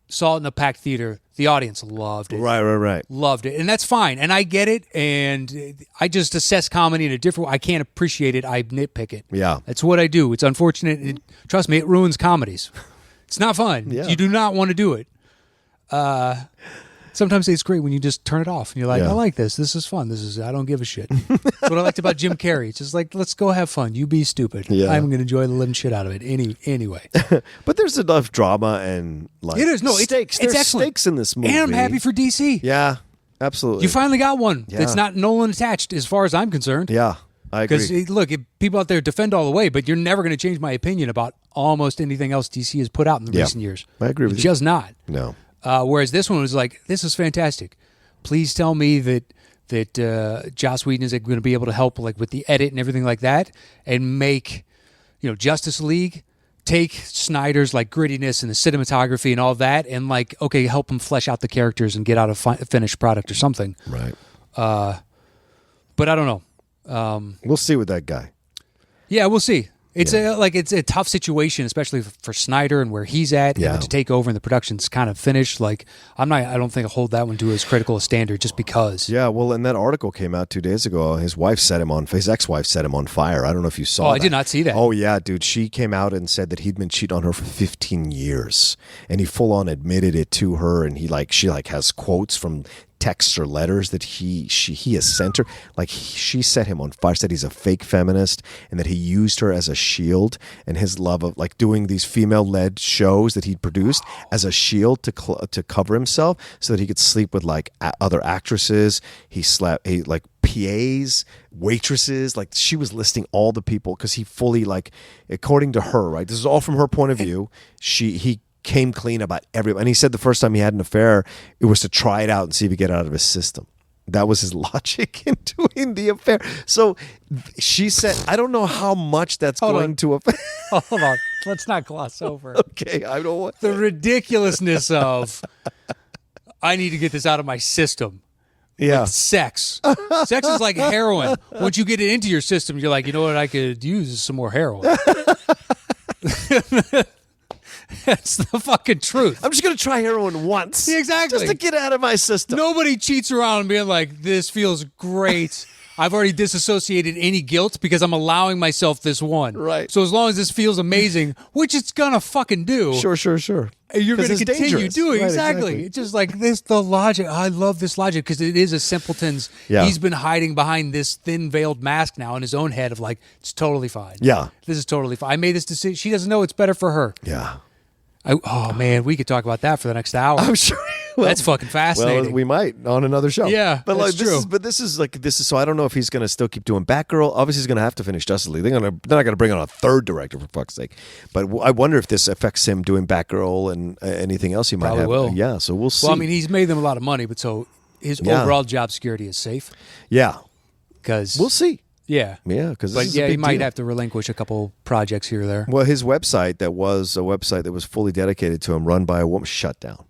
saw it in a packed theater. The audience loved it. Right. Loved it. And that's fine. And I get it. And I just assess comedy in a different way. I can't appreciate it. I nitpick it. Yeah. That's what I do. It's unfortunate. Trust me, it ruins comedies. It's not fun. Yeah. You do not want to do it. Sometimes it's great when you just turn it off and you're like, I like this. This is fun. I don't give a shit. That's what I liked about Jim Carrey. It's just like, let's go have fun. You be stupid. Yeah. I'm going to enjoy the living shit out of it anyway. But there's enough drama and like It is. No, stakes. It's There's excellent. stakes in this movie. And I'm happy for DC. Yeah, absolutely. You finally got one Yeah. that's not Nolan attached as far as I'm concerned. Yeah, I agree. Because, look, people out there defend all the way, but you're never going to change my opinion about almost anything else DC has put out in the recent years. I agree with you. Just not. No. Whereas this one was like, this is fantastic. Please tell me that Joss Whedon is going to be able to help like with the edit and everything like that, and make Justice League take Snyder's like grittiness and the cinematography and all that, and like help him flesh out the characters and get out a finished product or something. Right. But I don't know. We'll see with that guy. Yeah, we'll see. It's a tough situation, especially for Snyder and where he's at. Yeah. And to take over and the production's kind of finished. Like I don't think I'll hold that one to as critical a standard just because. Yeah, well, and that article came out 2 days ago. His ex-wife set him on fire. I don't know if you saw that. I did not see that. Oh, yeah, dude. She came out and said that he'd been cheating on her for 15 years. And he full on admitted it to her. And she has quotes from texts or letters that he has sent her. Like she set him on fire, said he's a fake feminist and that he used her as a shield, and his love of like doing these female-led shows that he'd produced as a shield to cover himself so that he could sleep with like other actresses. He like PAs, waitresses, like she was listing all the people because he fully like, according to her, right? This is all from her point of view. He came clean about everyone. And he said the first time he had an affair, it was to try it out and see if he could get it out of his system. That was his logic in doing the affair. So she said, I don't know how much that's going to affect. Hold on. Let's not gloss over. Okay, I don't want the ridiculousness of, I need to get this out of my system. Yeah. Like sex. Sex is like heroin. Once you get it into your system, you're like, you know what I could use is some more heroin. That's the fucking truth. I'm just going to try heroin once. Exactly. Just to get out of my system. Nobody cheats around and being like, this feels great. I've already disassociated any guilt because I'm allowing myself this one. Right. So as long as this feels amazing, which it's going to fucking do. Sure. You're going to continue dangerous. doing it. Right, exactly. It's just like this, the logic. I love this logic because it is a simpleton's. Yeah. He's been hiding behind this thin veiled mask now in his own head of like, it's totally fine. Yeah. This is totally fine. I made this decision. She doesn't know it's better for her. Yeah. Oh, man, we could talk about that for the next hour. I'm sure. Well, that's fucking fascinating. Well, we might on another show. Yeah, but that's like true. This is so I don't know if he's going to still keep doing Batgirl. Obviously, he's going to have to finish Justice League. They're not going to bring on a third director for fuck's sake. But I wonder if this affects him doing Batgirl and anything else he might Probably have. will. Yeah, so we'll see. Well, I mean, he's made them a lot of money, but so his overall job security is safe. Yeah, because we'll see. Yeah, because he might have to relinquish a couple projects here or there. Well, his website that was a website that was fully dedicated to him, run by a woman, shut down.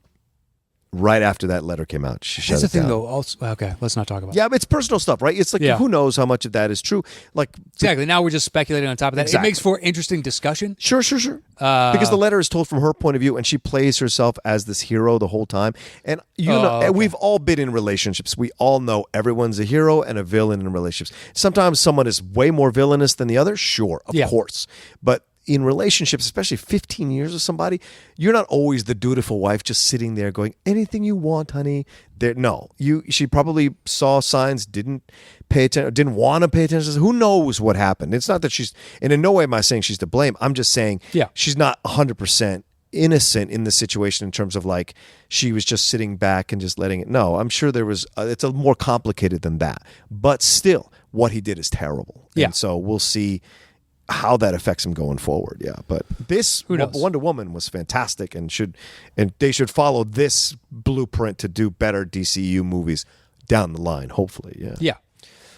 right after that letter came out, she shut That's the it thing, down. though. Also, okay, let's not talk about. Yeah, but it's personal stuff, right? It's like Yeah. who knows how much of that is true. Like Exactly. Now we're just speculating on top of that. Exactly. It makes for interesting discussion. Sure. Because the letter is told from her point of view, and she plays herself as this hero the whole time. And and we've all been in relationships. We all know everyone's a hero and a villain in relationships. Sometimes someone is way more villainous than the other. Sure, of course. But in relationships, especially 15 years with somebody, you're not always the dutiful wife just sitting there going, anything you want, honey. She probably saw signs, didn't pay attention, didn't want to pay attention. Who knows what happened? It's not that and in no way am I saying she's to blame. I'm just saying she's not 100% innocent in the situation in terms of like she was just sitting back and just letting it. No, I'm sure there was, it's a more complicated than that. But still, what he did is terrible. Yeah. And so we'll see how that affects him going forward. Yeah, but this Wonder Woman was fantastic, and they should follow this blueprint to do better DCU movies down the line. Hopefully, yeah.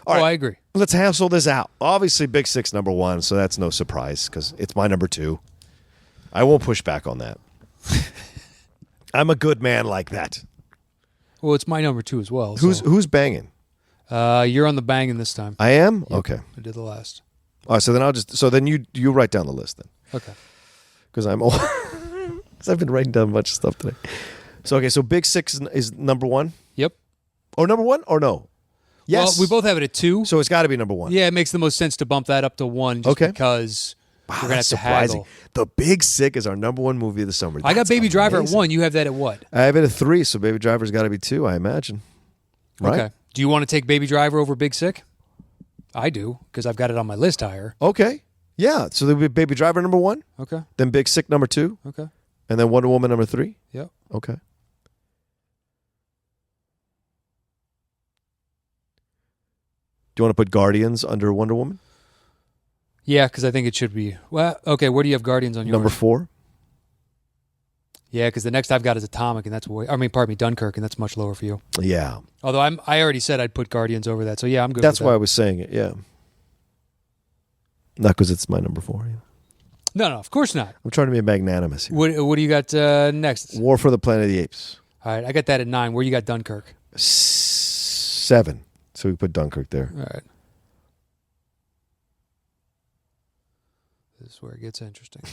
All right, I agree. Let's hassle this out. Obviously, Big Six number 1, so that's no surprise because it's my number 2. I won't push back on that. I'm a good man like that. Well, it's my number 2 as well. Who's banging? You're on the banging this time. I am. Yep. Okay. I did the last. All right, so then you write down the list then. Okay. Because I've been writing down a bunch of stuff today. So Big Six is number 1? Yep. Or number 1 or no? Yes. Well, we both have it at 2. So it's got to be number 1. Yeah, it makes the most sense to bump that up to 1 just because we're going to have to haggle. The Big Sick is our number 1 movie of the summer. I got Baby Driver at 1. You have that at what? I have it at 3, so Baby Driver's got to be 2, I imagine. Right? Okay. Do you want to take Baby Driver over Big Sick? I do, because I've got it on my list higher. Okay. Yeah, so there'll be Baby Driver number 1. Okay. Then Big Sick number 2. Okay. And then Wonder Woman number 3. Yep. Okay. Do you want to put Guardians under Wonder Woman? Yeah, because I think it should be. Well, okay, where do you have Guardians on yours? Number 4. Yeah, because the next I've got is Atomic, and that's Dunkirk, and that's much lower for you. Yeah. Although I already said I'd put Guardians over that, so yeah, I'm good. That's with why that. I was saying it. Yeah. Not because it's my number 4. Yeah. No, of course not. I'm trying to be magnanimous here. What do you got next? War for the Planet of the Apes. All right, I got that at 9. Where you got Dunkirk? 7. So we put Dunkirk there. All right. This is where it gets interesting.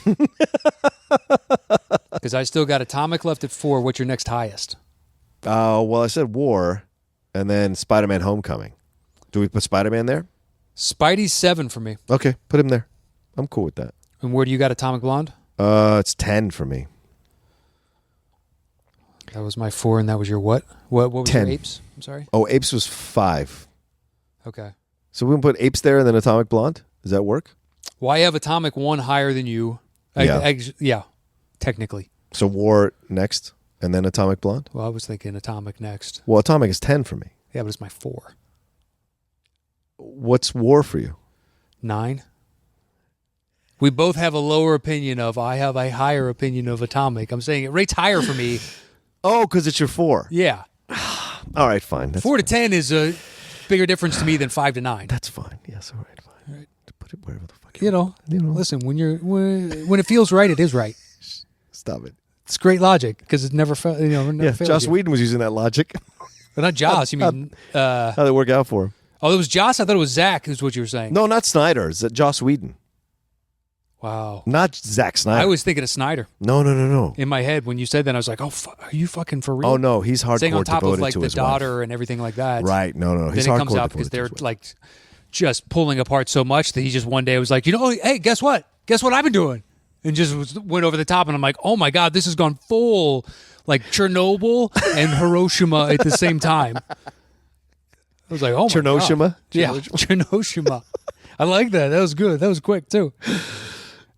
Because I still got Atomic left at 4. What's your next highest? Well, I said War, and then Spiderman Homecoming. Do we put Spider-Man there? Spidey's 7 for me. Okay, put him there. I'm cool with that. And where do you got Atomic Blonde? It's 10 for me. That was my 4, and that was your what? What was 10. your Apes? I'm sorry. Oh, Apes was 5. Okay. So we can put Apes there and then Atomic Blonde? Does that work? Well, I have Atomic 1 higher than you. Yeah, technically. So War next and then Atomic Blonde? Well, I was thinking Atomic next. Well, Atomic is 10 for me. Yeah, but it's my 4. What's War for you? 9. We both have a lower opinion of. I have a higher opinion of Atomic. I'm saying it rates higher for me. Oh, because it's your 4. Yeah. All right, fine. 4 to 10 is a bigger difference to me than 5 to 9. That's fine. Yes, all right, fine. All right. Put it wherever the fuck You know. Listen, when it feels right, it is right. Stop it. It's great logic because it never felt. Yeah, Joss Whedon was using that logic. But not Joss. You mean? How'd it work out for him? Oh, it was Joss. I thought it was Zach. Is what you were saying. No, not Snyder. It's Joss Whedon. Wow. Not Zack Snyder. I was thinking of Snyder. No. In my head, when you said that, I was like, "Oh, are you fucking for real?" Oh no, he's hardcore Saying on top devoted of like to the his daughter wife. and everything like that. Right? No. He's Then hardcore it comes out devoted because to they're his wife. like just pulling apart so much that he just one day was like, hey, guess what? Guess what I've been doing? And just went over the top, and I'm like, oh my god, this has gone full like Chernobyl and Hiroshima at the same time. I was like, oh my Chernoshima? god, yeah, Chernoshima. I like that. That was good. That was quick too.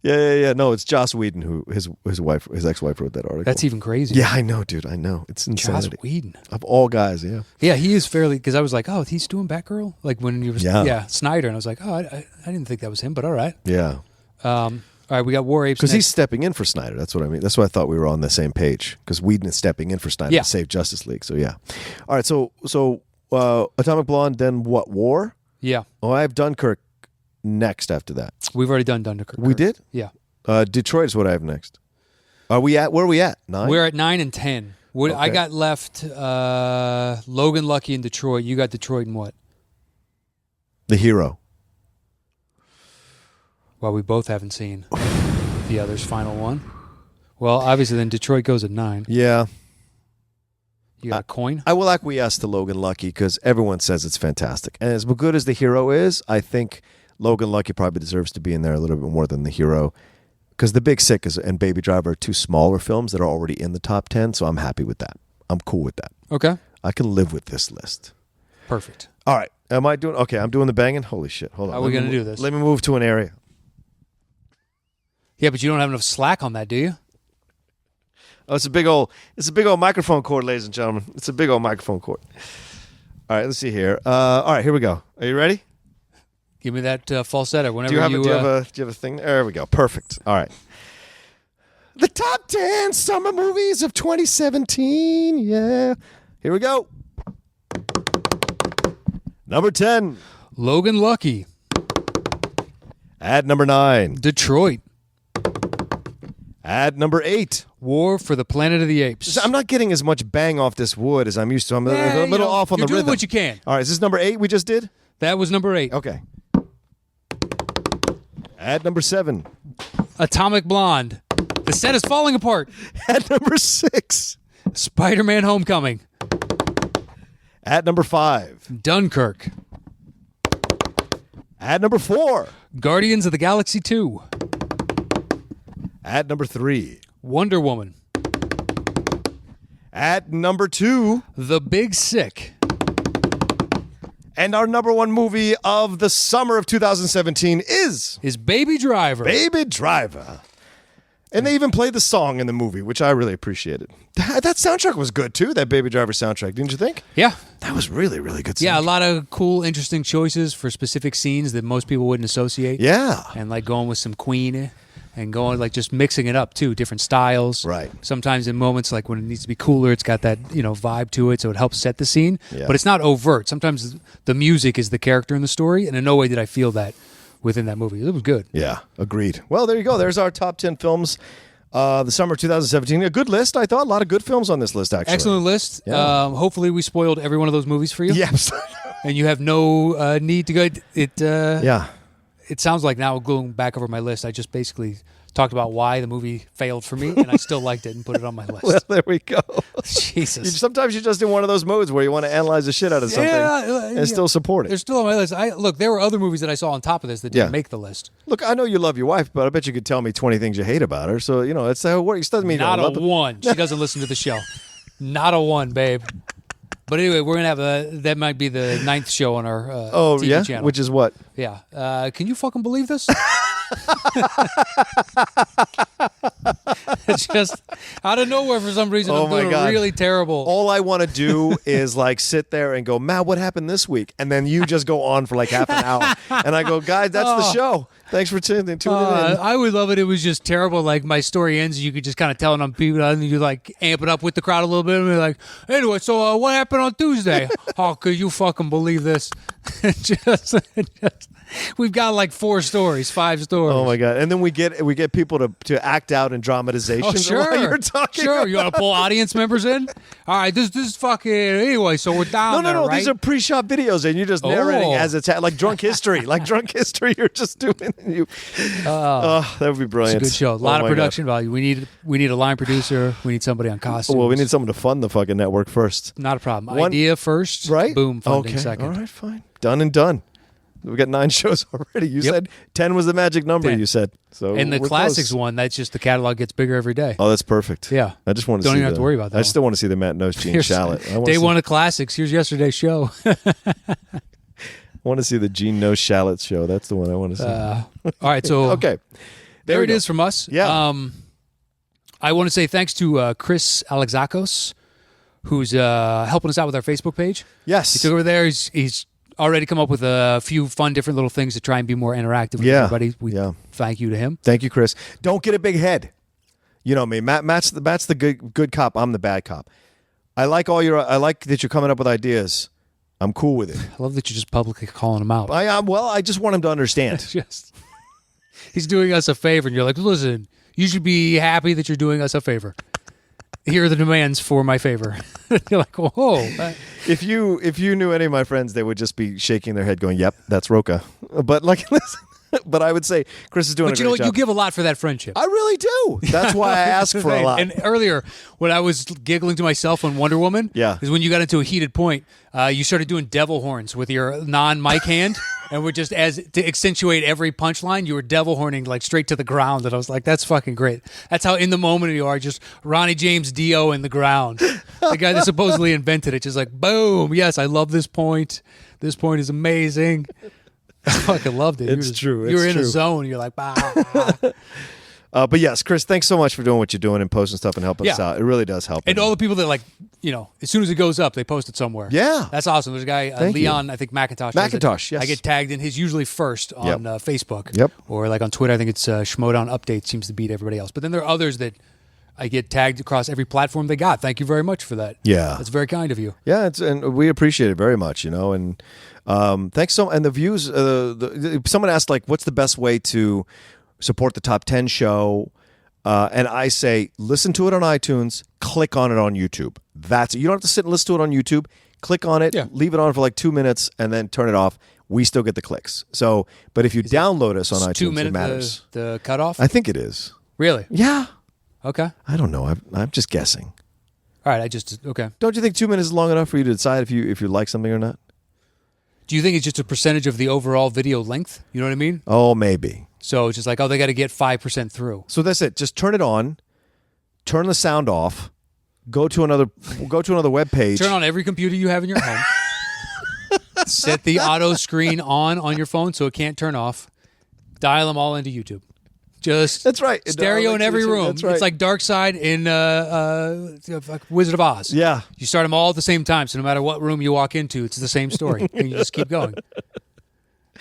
Yeah. No, it's Joss Whedon who his ex-wife wrote that article. That's even crazy. Yeah, I know, dude. I know. It's insanity. Joss Whedon. Of all guys, yeah. Yeah, he is fairly, because I was like, oh, he's doing Batgirl? Like when you were, Snyder. And I was like, oh, I didn't think that was him, but all right. Yeah. All right, we got War Apes. Because he's stepping in for Snyder. That's what I mean. That's why I thought we were on the same page. Because Whedon is stepping in for Snyder to save Justice League. So, yeah. All right, so Atomic Blonde, then what? War? Yeah. Oh, I have Dunkirk next after that. We've already done Dunkirk. We did? Yeah. Detroit is what I have next. Where are we at? 9? We're at 9 and 10. I got left Logan Lucky in Detroit. You got Detroit in what? The Hero. Well, we both haven't seen the other's final one. Well, obviously, then Detroit goes at 9. Yeah. You got a coin? I will acquiesce to Logan Lucky because everyone says it's fantastic. And as good as The Hero is, I think Logan Lucky probably deserves to be in there a little bit more than The Hero. Because The Big Sick and Baby Driver are two smaller films that are already in the top 10, so I'm happy with that. I'm cool with that. Okay. I can live with this list. Perfect. All right. Am I doing... Okay, I'm doing the banging? Holy shit. Hold on. How are we going to do this? Let me move to an area. Yeah, but you don't have enough slack on that, do you? Oh, it's a big old microphone cord, ladies and gentlemen. It's a big old microphone cord. All right, let's see here. All right, here we go. Are you ready? Give me that falsetto whenever do you have a thing? There we go. Perfect. All right. The top 10 summer movies of 2017. Yeah. Here we go. Number 10. Logan Lucky. At number 9. Detroit. At number 8. War for the Planet of the Apes. I'm not getting as much bang off this wood as I'm used to. I'm a little off on the rhythm. You're doing what you can. All right, is this number 8 we just did? That was number 8. Okay. At number 7. Atomic Blonde. The set is falling apart. At number 6. Spiderman Homecoming. At number 5. Dunkirk. At number 4. Guardians of the Galaxy 2. At number 3. Wonder Woman. At number 2. The Big Sick. And our number 1 movie of the summer of 2017 is Baby Driver. Baby Driver. And they even played the song in the movie, which I really appreciated. That soundtrack was good, too, that Baby Driver soundtrack. Didn't you think? Yeah. That was really, really good soundtrack. Yeah, a lot of cool, interesting choices for specific scenes that most people wouldn't associate. Yeah. And like going with some Queen and going like just mixing it up, too. Different styles. Right. Sometimes in moments like when it needs to be cooler, it's got that, vibe to it, so it helps set the scene. Yeah. But it's not overt. Sometimes the music is the character in the story, and in no way did I feel that within that movie. It was good. Yeah, agreed. Well, there you go. There's our top 10 films. The summer of 2017. A good list, I thought. A lot of good films on this list, actually. Excellent list. Yeah. Hopefully we spoiled every one of those movies for you. Yes. And you have no need to go. Yeah. It sounds like now going back over my list, I just basically talked about why the movie failed for me, and I still liked it and put it on my list. Well, there we go. Jesus. Sometimes you're just in one of those modes where you want to analyze the shit out of something and still support it. They're still on my list. Look, there were other movies that I saw on top of this that didn't make the list. Look, I know you love your wife, but I bet you could tell me 20 things you hate about her. So, it's how it works. Doesn't mean Not you don't a love one. She doesn't listen to the show. Not a one, babe. But anyway, we're going to have that might be the 9th show on our TV channel. Which is what? Yeah. Can you fucking believe this? It's just out of nowhere for some reason. I'm doing really terrible. All I want to do is like sit there and go, Matt, what happened this week? And then you just go on for like half an hour. And I go, guys, that's the show. Thanks for tuning in. I would love it. It was just terrible. Like my story ends, you could just kind of tell it on people, and you like amp it up with the crowd a little bit, and be like, anyway, so what happened on Tuesday? Oh, could you fucking believe this? just we've got like 4 stories, 5 stories. Oh my god! And then we get people to act out in dramatizations. Oh, sure. While you're talking. Sure, you want to pull audience members in? All right, this is fucking anyway. So we're down. No. Right? These are pre-shot videos, and you're just narrating as it's like drunk history. Like drunk history, you're just doing. And you. That would be brilliant. It's a good show. A lot of production value. We need a line producer. We need somebody on costumes. Well, we need someone to fund the fucking network first. Not a problem. Idea first, right? Boom, funding second. All right, fine. Done and done. We got 9 shows already. You said 10 was the magic number. 10. You said so. And the classics close. one, that's just the catalog gets bigger every day. Oh, that's perfect. Yeah, I just want to. Don't even have to worry about that. I still want to see the Matt Knows Gene Shalit. Day 1 of classics. Here's yesterday's show. I want to see the Gene Knows Shalit show. That's the one I want to see. All right, so okay, there it is from us. Yeah. I want to say thanks to Chris Alexakos, who's helping us out with our Facebook page. Yes, he took over there. He's already come up with a few fun, different little things to try and be more interactive with everybody. We thank you to him. Thank you, Chris. Don't get a big head. You know me. Matt's the good cop. I'm the bad cop. I like that you're coming up with ideas. I'm cool with it. I love that you're just publicly calling him out. I just want him to understand. He's doing us a favor, and you're like, listen, you should be happy that you're doing us a favor. here are the demands for my favor. You're like, whoa. If you knew any of my friends, they would just be shaking their head, going, "Yep, that's Roca." But like, listen. But I would say Chris is doing a great job. But you know what? You give a lot for that friendship. I really do. That's why I ask for a lot. And earlier, when I was giggling to myself on Wonder Woman, is when you got into a heated point, you started doing devil horns with your non-mic hand, and we're just to accentuate every punchline, you were devil horning like straight to the ground, and I was like, that's fucking great. That's how in the moment you are, just Ronnie James Dio in the ground. The guy that supposedly invented it, just like, boom, yes, I love this point. This point is amazing. I fucking loved it. It's true. You were in a zone. You're like, bah. But yes, Chris, thanks so much for doing what you're doing and posting stuff and helping us out. It really does help. And all the people that as soon as it goes up, they post it somewhere. Yeah. That's awesome. There's a guy, Leon, I think McIntosh. Yes. I get tagged in his usually first on Facebook. Yep. Or like on Twitter, I think it's Schmodown Update seems to beat everybody else. But then there are others that I get tagged across every platform they got. Thank you very much for that. Yeah. That's very kind of you. Yeah, and we appreciate it very much, and thanks so. And the views. Someone asked what's the best way to support the Top 10 show, and I say listen to it on iTunes, click on it on YouTube. You don't have to sit and listen to it on YouTube. Click on it, leave it on for like 2 minutes, and then turn it off. We still get the clicks. So, but if you download us on iTunes, 2 minutes, it matters. The cutoff. I think it is. Really? Yeah. Okay. I don't know. I'm just guessing. All right. Okay. Don't you think 2 minutes is long enough for you to decide if you like something or not? Do you think it's just a percentage of the overall video length? You know what I mean? Oh, maybe. So it's just like, they got to get 5% through. So that's it. Just turn it on, turn the sound off, go to another web page. Turn on every computer you have in your home. Set the auto screen on your phone so it can't turn off. Dial them all into YouTube. Just that's right. Stereo in every room. That's right. It's like Dark Side in Wizard of Oz. Yeah. You start them all at the same time, so no matter what room you walk into, it's the same story. And you just keep going.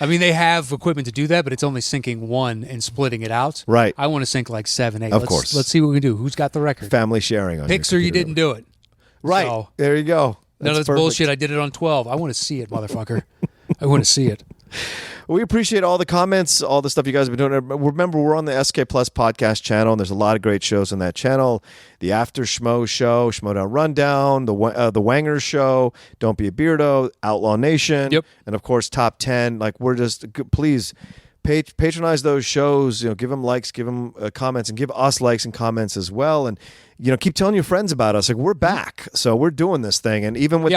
I mean, they have equipment to do that, but it's only syncing one and splitting it out. Right. I want to sync like 7, 8. Of course. Let's see what we can do. Who's got the record? Family sharing on Pixar, you didn't do it. Right. So, there you go. None of this bullshit. I did it on 12. I want to see it, motherfucker. I want to see it. We appreciate all the comments, all the stuff you guys have been doing. Remember, we're on the SK Plus podcast channel, and there's a lot of great shows on that channel. The After Schmo Show, Schmodown Rundown, the Wangers Show, Don't Be a Beardo, Outlaw Nation, and of course Top 10. We're just please patronize those shows. Give them likes, give them comments, and give us likes and comments as well. And keep telling your friends about us. We're back, so we're doing this thing. And even with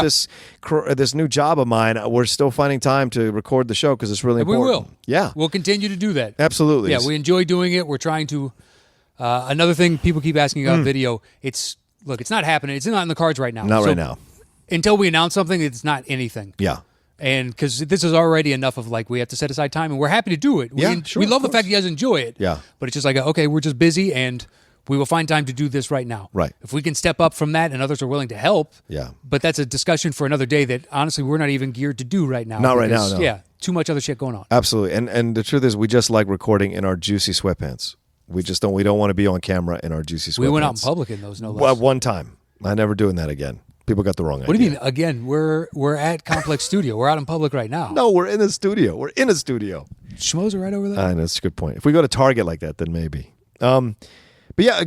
this new job of mine, we're still finding time to record the show because it's really important. We will. Yeah, we'll continue to do that. Absolutely. Yeah, we enjoy doing it. We're trying to. Another thing people keep asking about video. It's not happening. It's not in the cards right now. Not right now. Until we announce something, it's not anything. Yeah. And because this is already enough of we have to set aside time, and we're happy to do it. We love the fact you guys enjoy it. Yeah. But it's just okay, we're just busy, and we will find time to do this right now. Right. If we can step up from that and others are willing to help. Yeah. But that's a discussion for another day that honestly we're not even geared to do right now. Not right now, no. Yeah. Too much other shit going on. Absolutely. And the truth is we just like recording in our juicy sweatpants. We don't want to be on camera in our juicy sweatpants. We went out in public in those, no less. Well, one time. I'm never doing that again. People got the wrong idea. What do you mean, again? We're at Complex Studio. We're out in public right now. No, we're in a studio. Schmoes are right over there. I know, that's a good point. If we go to Target like that, then maybe. But yeah,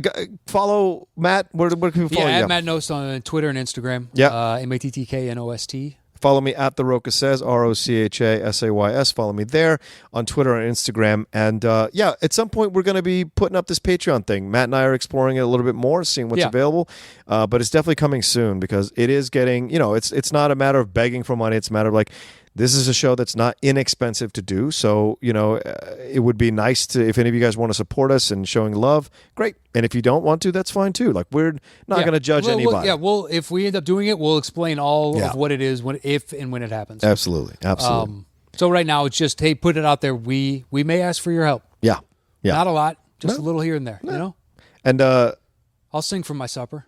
follow Matt. Where can people follow you? At Matt Nost on Twitter and Instagram. Yeah. MATTKNOST. Follow me at The Rocha Says, ROCHASAYS. Follow me there on Twitter and Instagram. And at some point we're going to be putting up this Patreon thing. Matt and I are exploring it a little bit more, seeing what's available. But it's definitely coming soon because it is getting, it's not a matter of begging for money. It's a matter of this is a show that's not inexpensive to do. So, it would be nice to, if any of you guys want to support us and showing love, great. And if you don't want to, that's fine too. We're not going to judge anybody. If we end up doing it, we'll explain all of what it is, if and when it happens. Absolutely. So right now it's just, hey, put it out there. We may ask for your help. Yeah. Not a lot, just a little here and there, And I'll sing from my supper.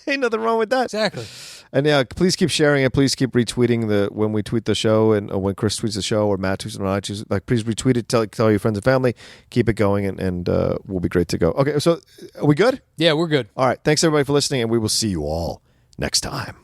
Ain't nothing wrong with that. Exactly. And please keep sharing it. Please keep retweeting when we tweet the show and when Chris tweets the show or Matt tweets it on iTunes. Please retweet it. Tell your friends and family. Keep it going, and we'll be great to go. Okay, so are we good? Yeah, we're good. All right. Thanks everybody for listening, and we will see you all next time.